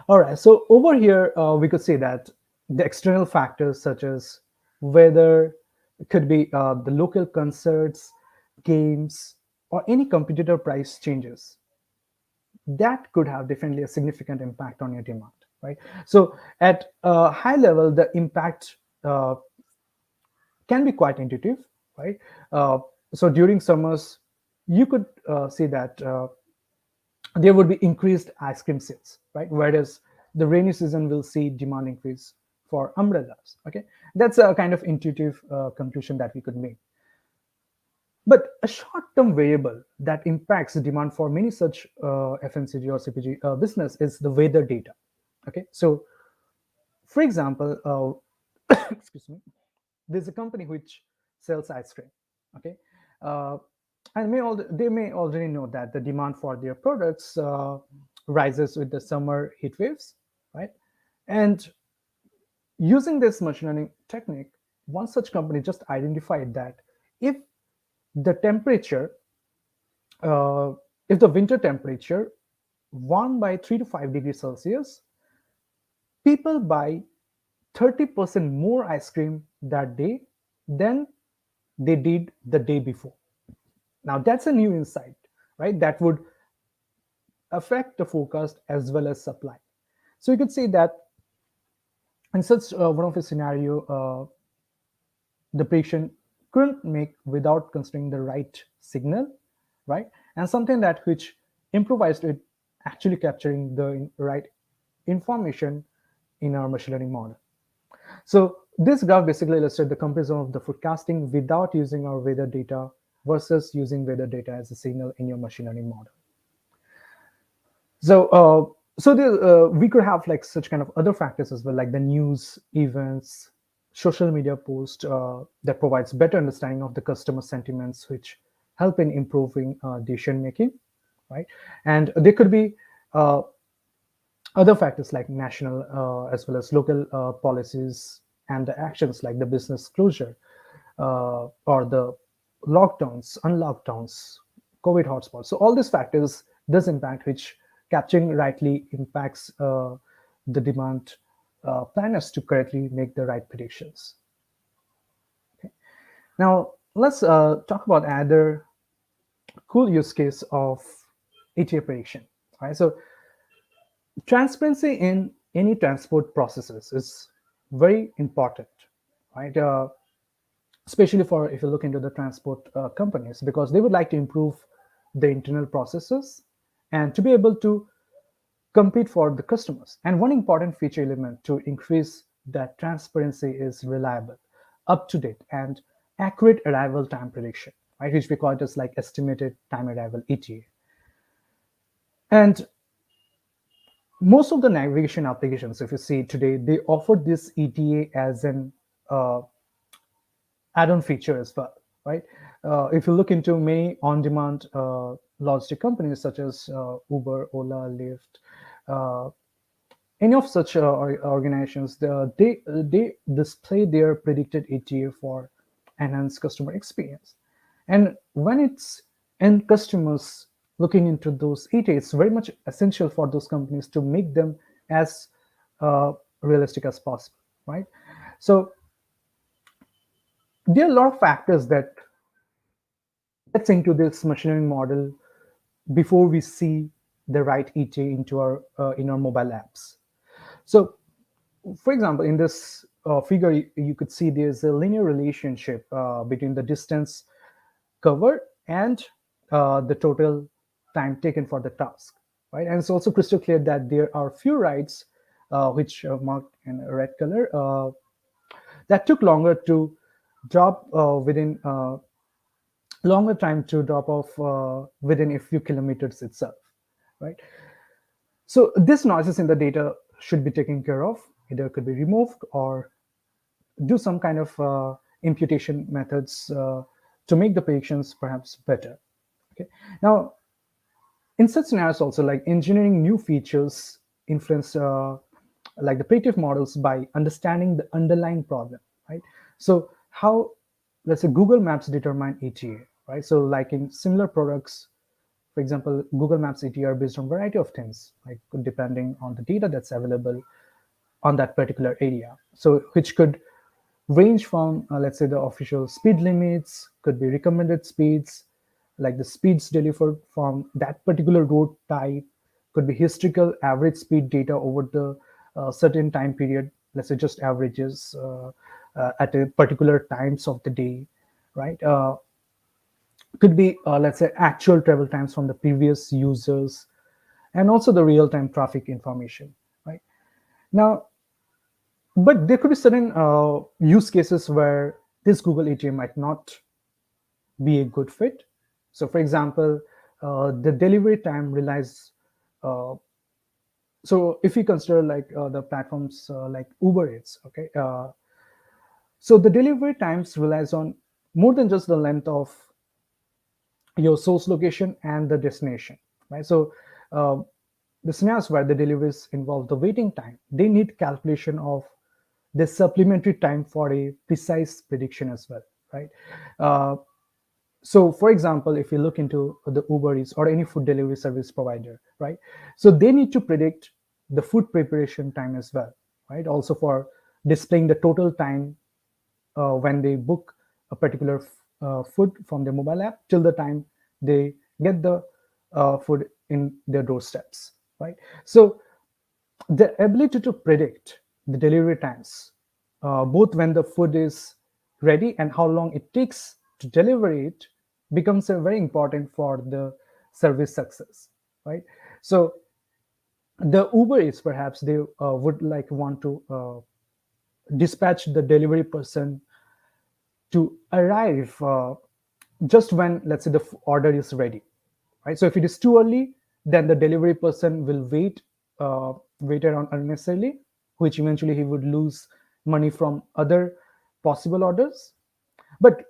All right, so over here, we could say that the external factors such as weather, it could be the local concerts, games, or any competitor price changes. That could have definitely a significant impact on your demand, right? So at a high level, the impact can be quite intuitive, right? Uh, so during summers, you could see that there would be increased ice cream sales, right? Whereas the rainy season will see demand increase for umbrellas. Okay, that's a kind of intuitive conclusion that we could make. But a short-term variable that impacts the demand for many such FMCG or CPG business is the weather data. Okay, so for example, excuse me, there's a company which sells ice cream. Okay, uh, and they may already know that the demand for their products rises with the summer heat waves, right? And using this machine learning technique, one such company just identified that if the temperature, uh, if the winter temperature warm by 3 to 5 degrees Celsius, people buy 30% more ice cream that day than they did the day before. Now that's a new insight, right? That would affect the forecast as well as supply. So you could say that in such one of a scenario, the patient couldn't make without considering the right signal, right? And something that which improvised it actually capturing the right information in our machine learning model. So this graph basically illustrates the comparison of the forecasting without using our weather data versus using weather data as a signal in your machine learning model. So we could have like such kind of other factors as well, like the news, events, social media post that provides better understanding of the customer sentiments, which help in improving decision making, right? And there could be uh, other factors like national as well as local policies and the actions like the business closure or the lockdowns, unlockdowns, COVID hotspots. So all these factors does impact, which capturing rightly impacts the demand planners to correctly make the right predictions. Okay. Now let's talk about another cool use case of ETA prediction. All right, so transparency in any transport processes is very important, right? Especially for if you look into the transport companies, because they would like to improve the internal processes and to be able to compete for the customers. And one important feature element to increase that transparency is reliable, up to date, and accurate arrival time prediction, right? Which we call it as like estimated time arrival (ETA). And most of the navigation applications, if you see today, they offer this ETA as an uh, add-on feature as well, right? If you look into many on-demand logistic companies such as Uber, Ola, Lyft, uh, any of such organizations, they display their predicted ETA for enhanced customer experience. And when it's end customers looking into those ETA, it's very much essential for those companies to make them as uh, realistic as possible, right? So there are a lot of factors that gets into this machine learning model before we see the right ETA into our in our mobile apps. So for example, in this figure, you could see there's a linear relationship between the distance covered and the total time taken for the task, right? And it's also crystal clear that there are few rides, which are marked in a red color, that took drop within longer time to drop off within a few kilometers itself, right? So this noises in the data should be taken care of. Either could be removed or do some kind of imputation methods to make the predictions perhaps better. Okay. Now, in such scenarios, also like engineering new features influence like the predictive models by understanding the underlying problem, right? So how, let's say, Google Maps determine ETA, right? So like in similar products, for example, Google Maps ETA are based on a variety of things, like depending on the data that's available on that particular area. So which could range from, let's say, the official speed limits, could be recommended speeds, like the speeds delivered from that particular road type, could be historical average speed data over the certain time period, let's say just averages at a particular times of the day, right? Could be, let's say, actual travel times from the previous users, and also the real-time traffic information, right? Now, but there could be certain use cases where this Google ATM might not be a good fit. So, for example, the delivery time relies. Uh, so, if you consider like the platforms like Uber Eats, okay, so the delivery times relies on more than just the length of your source location and the destination, right? So, uh, the scenarios where the deliveries involve the waiting time, they need calculation of the supplementary time for a precise prediction as well, right? Uh, so for example, if you look into the Uber Eats or any food delivery service provider, right? So they need to predict the food preparation time as well, right? Also for displaying the total time when they book a particular food from their mobile app till the time they get the food in their doorsteps, right? So the ability to predict the delivery times, both when the food is ready and how long it takes to deliver it, becomes very important for the service success, right? So the Uber is perhaps they would like want to dispatch the delivery person to arrive just when, let's say, the order is ready, right? So if it is too early, then the delivery person will wait around unnecessarily, which eventually he would lose money from other possible orders. But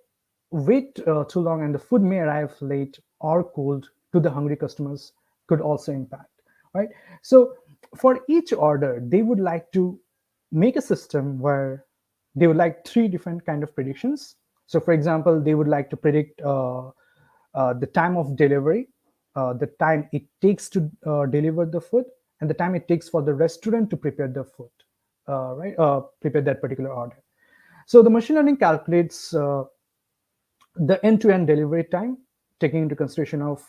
wait too long and the food may arrive late or cold to the hungry customers could also impact, right? So for each order, they would like to make a system where they would like three different kind of predictions. So for example, they would like to predict the time of delivery, the time it takes to deliver the food, and the time it takes for the restaurant to prepare the food, right? Prepare that particular order. So the machine learning calculates the end-to-end delivery time, taking into consideration of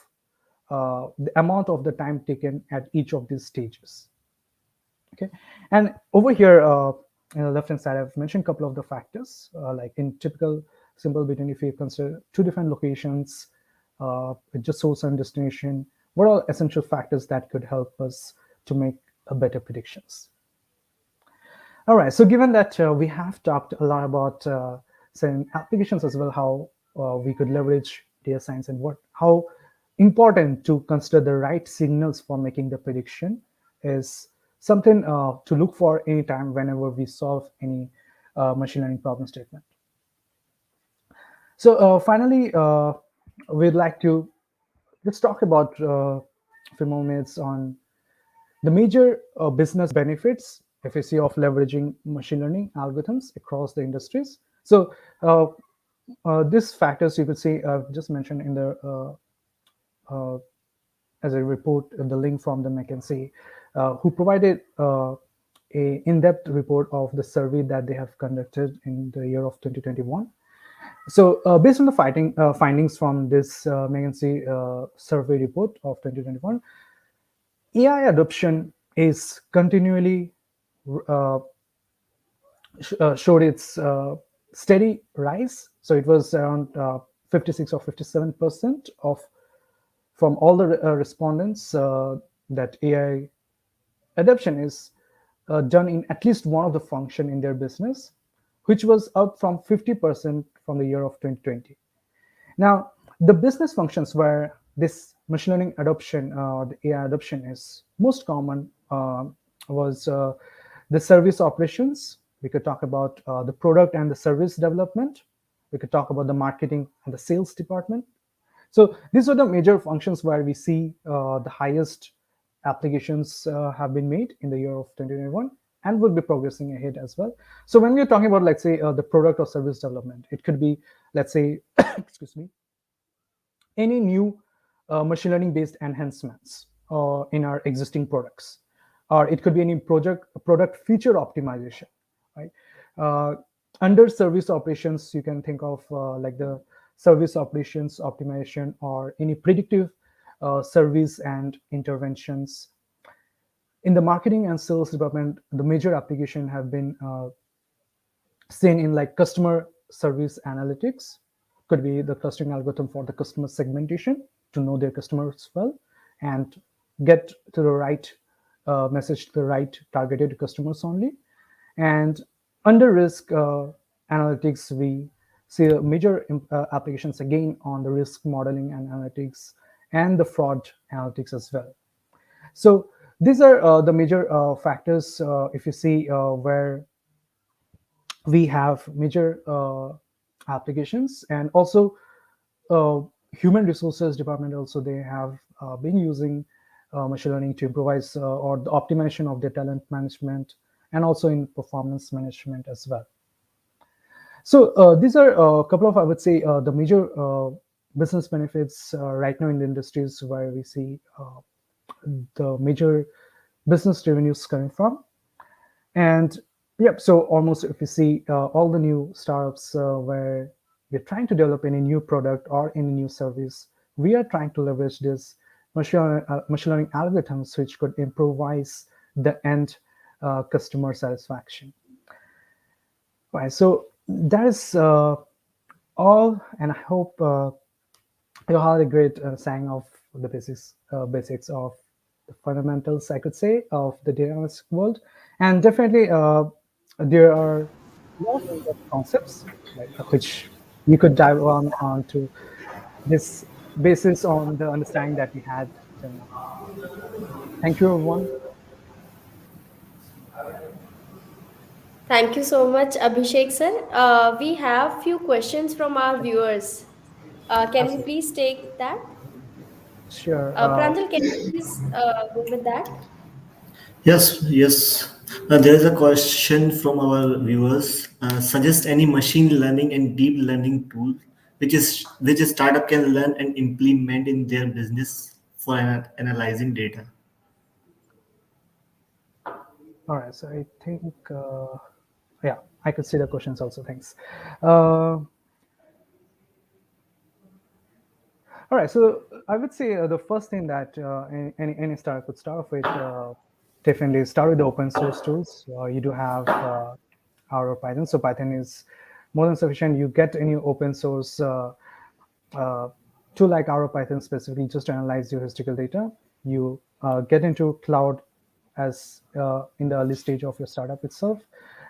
the amount of the time taken at each of these stages. Okay, and over here in the left-hand side, I've mentioned a couple of the factors, like in typical simple between, if you consider two different locations, with just source and destination, what are all essential factors that could help us to make a better predictions? All right, so given that we have talked a lot about certain applications as well, how we could leverage data science and how important to consider the right signals for making the prediction is something to look for anytime whenever we solve any machine learning problem statement. So finally, we'd like to let's talk about a few more minutes on the major business benefits, if you see, of leveraging machine learning algorithms across the industries. So these factors you could see just mentioned in the as a report, the link from the McKinsey, who provided a in-depth report of the survey that they have conducted in the year of 2021. So, based on the findings from this McKinsey survey report of 2021, AI adoption is continually uh, showed its steady rise. So it was around 56 or 57% of from all the respondents that AI adoption is done in at least one of the function in their business, which was up from 50% from the year of 2020. Now, the business functions where this machine learning adoption, the AI adoption is most common was the service operations. We could talk about the product and the service development. We could talk about the marketing and the sales department. So these are the major functions where we see the highest applications have been made in the year of 2021 and will be progressing ahead as well. So when we're talking about, let's say, the product or service development, it could be, let's say, excuse me, any new machine learning based enhancements in our existing products, or it could be any product feature optimization, right? uh, Under service operations, you can think of like the service operations optimization or any predictive service and interventions. In the marketing and sales department, the major application have been seen in like customer service analytics. Could be the clustering algorithm for the customer segmentation to know their customers well and get to the right message to the right targeted customers only. And under risk analytics, we see major applications again on the risk modeling and analytics and the fraud analytics as well. So these are the major factors, if you see, where we have major applications. And also uh, human resources department also, they have been using machine learning to improvise or the optimization of their talent management and also in performance management as well. So these are a couple of, I would say, the major business benefits right now in the industries where we see the major business revenues coming from. And yep, so almost if you see all the new startups where we're trying to develop any new product or any new service, we are trying to leverage this machine learning algorithms which could improvise the end customer satisfaction. Right, so that is all, and I hope you had a great saying of the basics of the fundamentals, I could say, of the data analytics world. And definitely, there are more concepts like, which you could dive on to this basis on the understanding that we had till now. Thank you, everyone. Thank you so much, Abhishek sir. We have few questions from our viewers. Can we Absolutely. please take that? Sure. Pranjal, can you please go with that? Yes, yes. There is a question from our viewers. Suggest any machine learning and deep learning tool which a startup can learn and implement in their business for analyzing data. All right. So I think, yeah, I could see the questions also. Thanks. Uh, All right, so I would say the first thing that any startup could start off with, definitely start with the open source tools. You do have R or Python, so Python is more than sufficient. You get any open source uh, tool like R or Python specifically just to analyze your historical data. You get into cloud as in the early stage of your startup itself.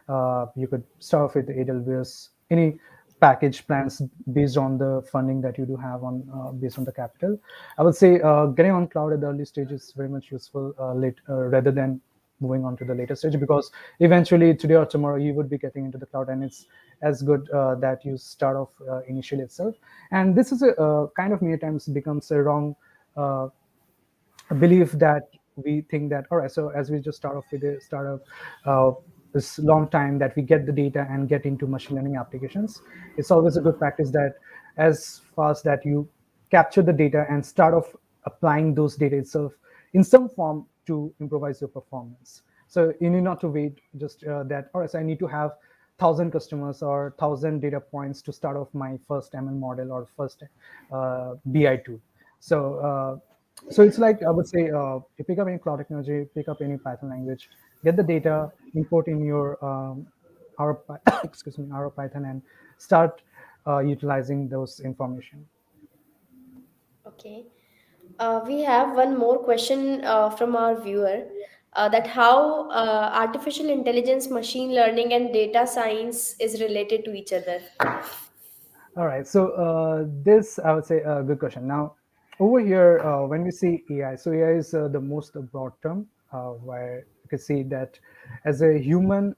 You could start off with the AWS, any package plans based on the funding that you do have on based on the capital. I would say getting on cloud at the early stage is very much useful rather than moving on to the later stage, because eventually today or tomorrow you would be getting into the cloud, and it's as good that you start off initially itself. And this is a kind of many times becomes a wrong uh, belief that we think that, all right, so as we just start off with a startup, this long time that we get the data and get into machine learning applications, it's always a good practice that as fast that you capture the data and start off applying those data itself in some form to improvise your performance. So you need not to wait just that, all right, so I need to have 1,000 customers or 1,000 data points to start off my first ML model or first BI tool. So it's like, I would say, you pick up any cloud technology, pick up any Python language, get the data, import in your our excuse me, our Python, and start utilizing those information. Okay. We have one more question from our viewer, that how artificial intelligence, machine learning, and data science is related to each other. All right, so this, I would say, a good question. Now, over here, when we see AI, so AI is the most broad term where you can see that as a human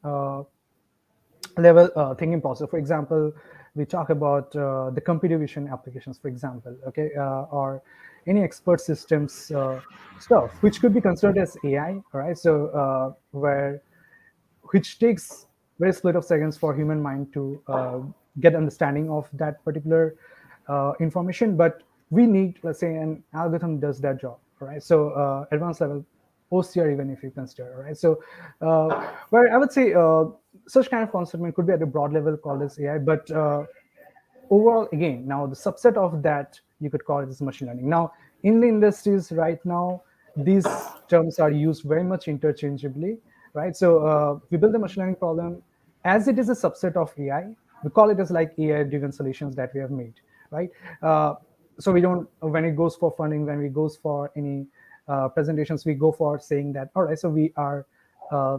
level thinking process. For example, we talk about the computer vision applications, for example, okay, or any expert systems stuff, which could be considered as AI, all right? So where which takes very split of seconds for human mind to get understanding of that particular information, but we need, let's say, an algorithm does that job, all right? So advanced level OCR, even if you consider, all right? So where I would say such kind of concept could be at a broad level called as AI, but overall, again, now the subset of that you could call it as machine learning. Now in the industries right now, these terms are used very much interchangeably, right? So we build the machine learning problem as it is a subset of AI. We call it as like AI driven solutions that we have made, right? So we don't, when it goes for funding, when we goes for any presentations, we go for saying that, all right, so we are uh,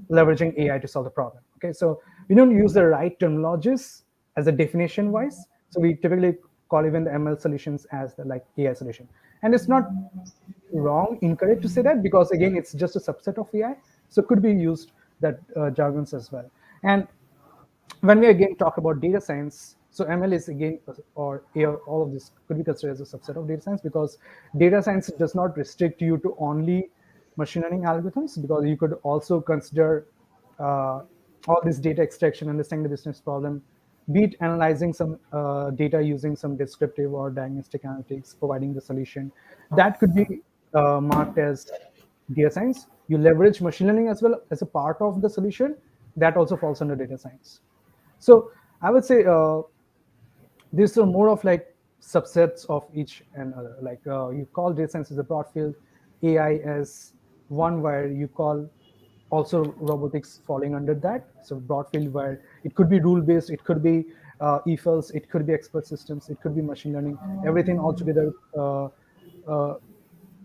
leveraging AI to solve the problem. Okay, so we don't use the right terminologies as a definition wise. So we typically call even the ML solutions as the like AI solution, and it's not wrong, incorrect to say that, because again, it's just a subset of AI, so it could be used that jargons as well. And when we again talk about data science, so ML is again, or AI, all of this could be considered as a subset of data science, because data science does not restrict you to only machine learning algorithms, because you could also consider all this data extraction, understanding the business problem, be it analyzing some data using some descriptive or diagnostic analytics, providing the solution. That could be marked as data science. You leverage machine learning as well as a part of the solution. That also falls under data science. So I would say these are more of like subsets of each and other. Like you call data science as a broad field, AI as one where you call also robotics falling under that. So broad field where it could be rule based, it could be ethos, it could be expert systems, it could be machine learning, everything all together. Uh,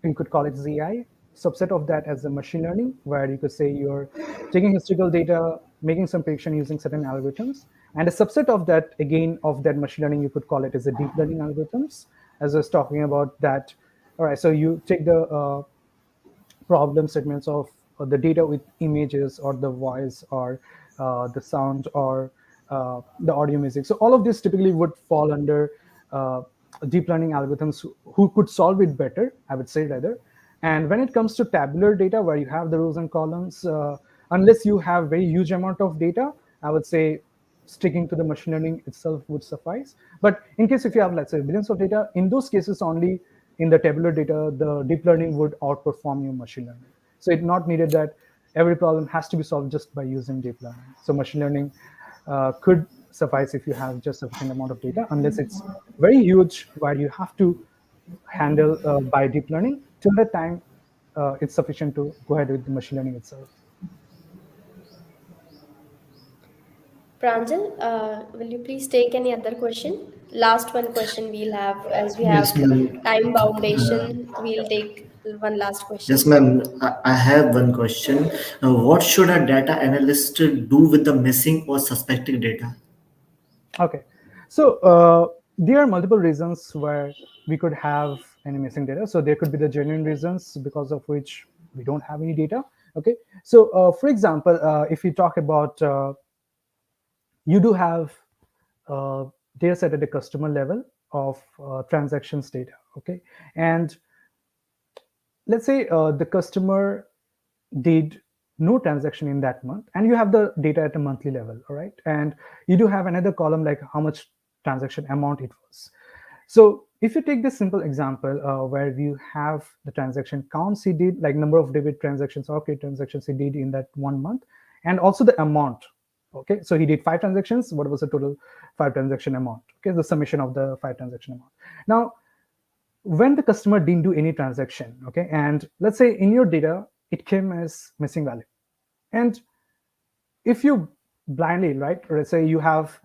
you could call it ZI. Subset of that as the machine learning, where you could say you're taking historical data, making some prediction using certain algorithms. And a subset of that, again, of that machine learning, you could call it as a deep learning algorithms, as I was talking about that. All right, so you take the problem segments of the data with images or the voice or the sound or the audio music. So all of this typically would fall under uh, deep learning algorithms who could solve it better, I would say rather. And when it comes to tabular data, where you have the rows and columns, unless you have very huge amount of data, I would say sticking to the machine learning itself would suffice. But in case if you have, let's say, billions of data, in those cases only, in the tabular data, the deep learning would outperform your machine learning. So it's not needed that every problem has to be solved just by using deep learning. So machine learning could suffice if you have just sufficient amount of data, unless it's very huge where you have to handle by deep learning. Till that time, it's sufficient to go ahead with the machine learning itself. Pranjal, will you please take any other question? Last one question we'll have, as we have Yes, ma'am. time foundation. We'll take one last Yes, question. ma'am. I have one question. What should a data analyst do with the missing or suspected data? Okay, so there are multiple reasons where we could have any missing data. So there could be the genuine reasons because of which we don't have any data. Okay, so for example, if you talk about you do have data set at the customer level of transactions data. Okay, and let's say the customer did no transaction in that month, and you have the data at a monthly level, all right, and you do have another column like how much transaction amount it was. So if you take this simple example where you have the transaction counts he did, like number of debit transactions or credit transactions he did in that 1 month, and also the amount. Okay, so he did 5 transactions. What was the total 5 transaction amount? Okay, the summation of the 5 transaction amount. Now, when the customer didn't do any transaction, okay, and let's say in your data it came as missing value, and if you blindly, right, let's say you have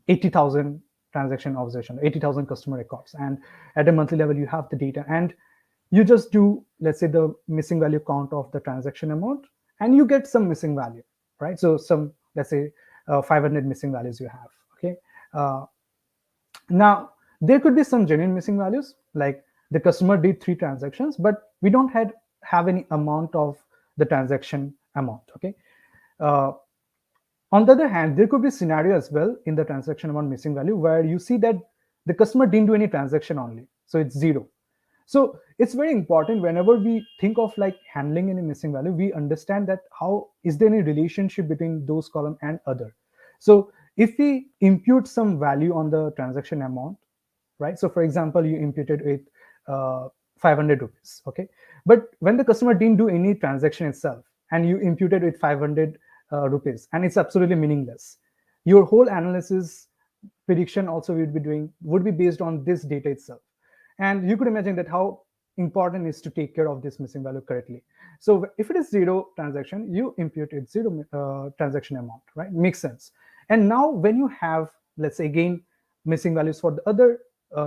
80,000 transaction observation, 80,000 customer records, and at a monthly level you have the data, and you just do, let's say, the missing value count of the transaction amount, and you get some missing value, right? So some, let's say, 500 missing values you have. Okay, uh, now there could be some genuine missing values, like the customer did 3 transactions, but we don't have any amount of the transaction amount. Okay, uh, on the other hand, there could be scenario as well in the transaction amount missing value where you see that the customer didn't do any transaction only, so it's zero. So it's very important whenever we think of like handling any missing value, we understand that how is there any relationship between those column and other. So if we impute some value on the transaction amount, right? So for example, you imputed with 500 rupees, okay? But when the customer didn't do any transaction itself and you imputed with 500 rupees, and it's absolutely meaningless, your whole analysis prediction also would be based on this data itself. And you could imagine that how important is to take care of this missing value correctly. So if it is zero transaction, you impute it zero transaction amount, right? Makes sense. And now when you have, let's say, again missing values for the other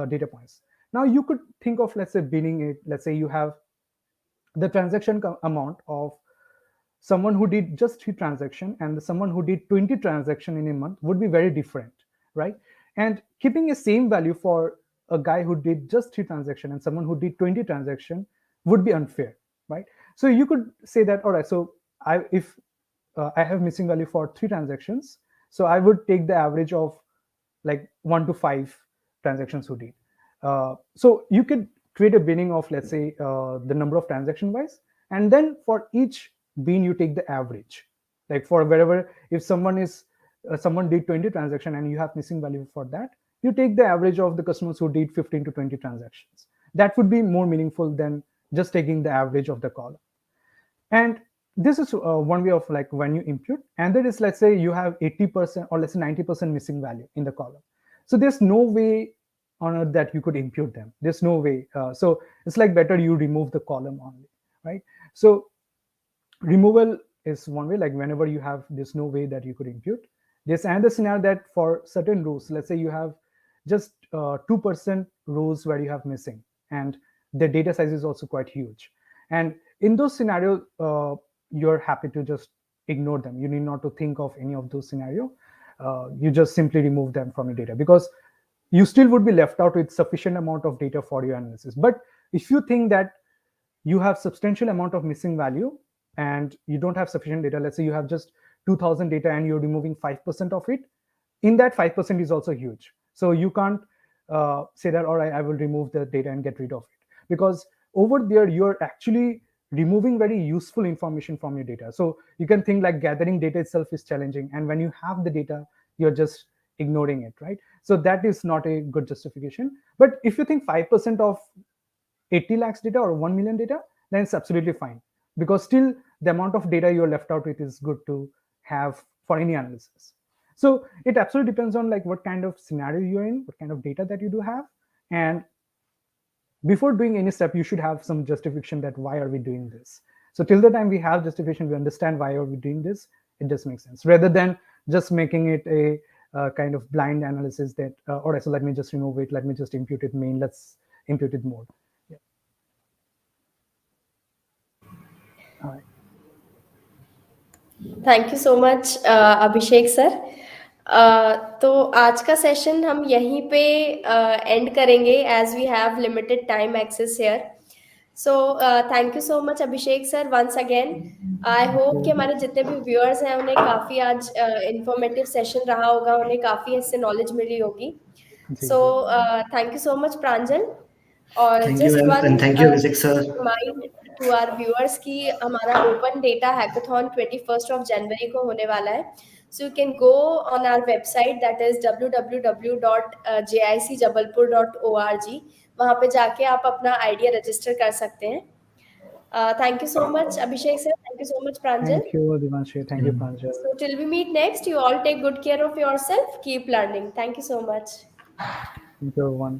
data points, now you could think of, let's say, binning it. Let's say you have the transaction amount of someone who did just 3 transactions and someone who did 20 transactions in a month would be very different, right? And keeping a same value for a guy who did just 3 transactions and someone who did 20 transactions would be unfair, right? So you could say that, all right, so if I have missing value for 3 transactions, so I would take the average of like 1 to 5 transactions who did. So you could create a binning of, let's say, the number of transaction wise, and then for each bin you take the average, like for wherever, if someone did 20 transaction and you have missing value for that, you take the average of the customers who did 15 to 20 transactions. That would be more meaningful than just taking the average of the column. And this is one way of like when you impute, and there is, let's say, you have 80% or let's say 90% missing value in the column. So there's no way on earth that you could impute them. There's no way. So it's like better you remove the column only, right? So removal is one way, like whenever you have, there's no way that you could impute. There's another scenario that for certain rows, let's say you have just 2% rows where you have missing, and the data size is also quite huge. And in those scenarios, you're happy to just ignore them. You need not to think of any of those scenarios. You just simply remove them from your data, because you still would be left out with sufficient amount of data for your analysis. But if you think that you have substantial amount of missing value and you don't have sufficient data, let's say you have just 2000 data and you're removing 5% of it, in that 5% is also huge. So you can't say that, all right, I will remove the data and get rid of it, because over there you're actually removing very useful information from your data. So you can think like gathering data itself is challenging, and when you have the data, you're just ignoring it, right? So that is not a good justification. But if you think 5% of 80 lakhs data or 1 million data, then it's absolutely fine, because still the amount of data you're left out with is good to have for any analysis. So it absolutely depends on like what kind of scenario you're in, what kind of data that you do have. And before doing any step, you should have some justification that why are we doing this. So till the time we have justification, we understand why are we doing this, it just makes sense, rather than just making it a kind of blind analysis that all right, so let me just remove it, let me just impute it main, let's impute it more. Yeah. All right. Thank you so much Abhishek sir. तो आज का session हम यहीं पे end करेंगे as we have limited time access here. So thank you so much Abhishek sir once again. I hope कि हमारे जितने भी व्यूअर्स हैं उन्हें काफ़ी आज इंफॉर्मेटिव सेशन रहा होगा, उन्हें काफ़ी इससे नॉलेज मिली होगी। जी सो जी thank you so much Pranjal. और thank you just ma'am one and thank you Abhishek sir. Remind to our viewers कि हमारा ओपन डेटा हैकाथॉन 21 जनवरी को होने वाला है. So you can go on our website, that is www.jicjabalpur.org. वहाँ पे जाके आप अपना आइडिया रजिस्टर कर सकते हैं. Thank you so much, Abhishek sir. Thank you so much, Pranjal. Thank you, Divanshi. Thank you, Pranjal. So till we meet next, you all take good care of yourself. Keep learning. Thank you so much. Thank you, everyone.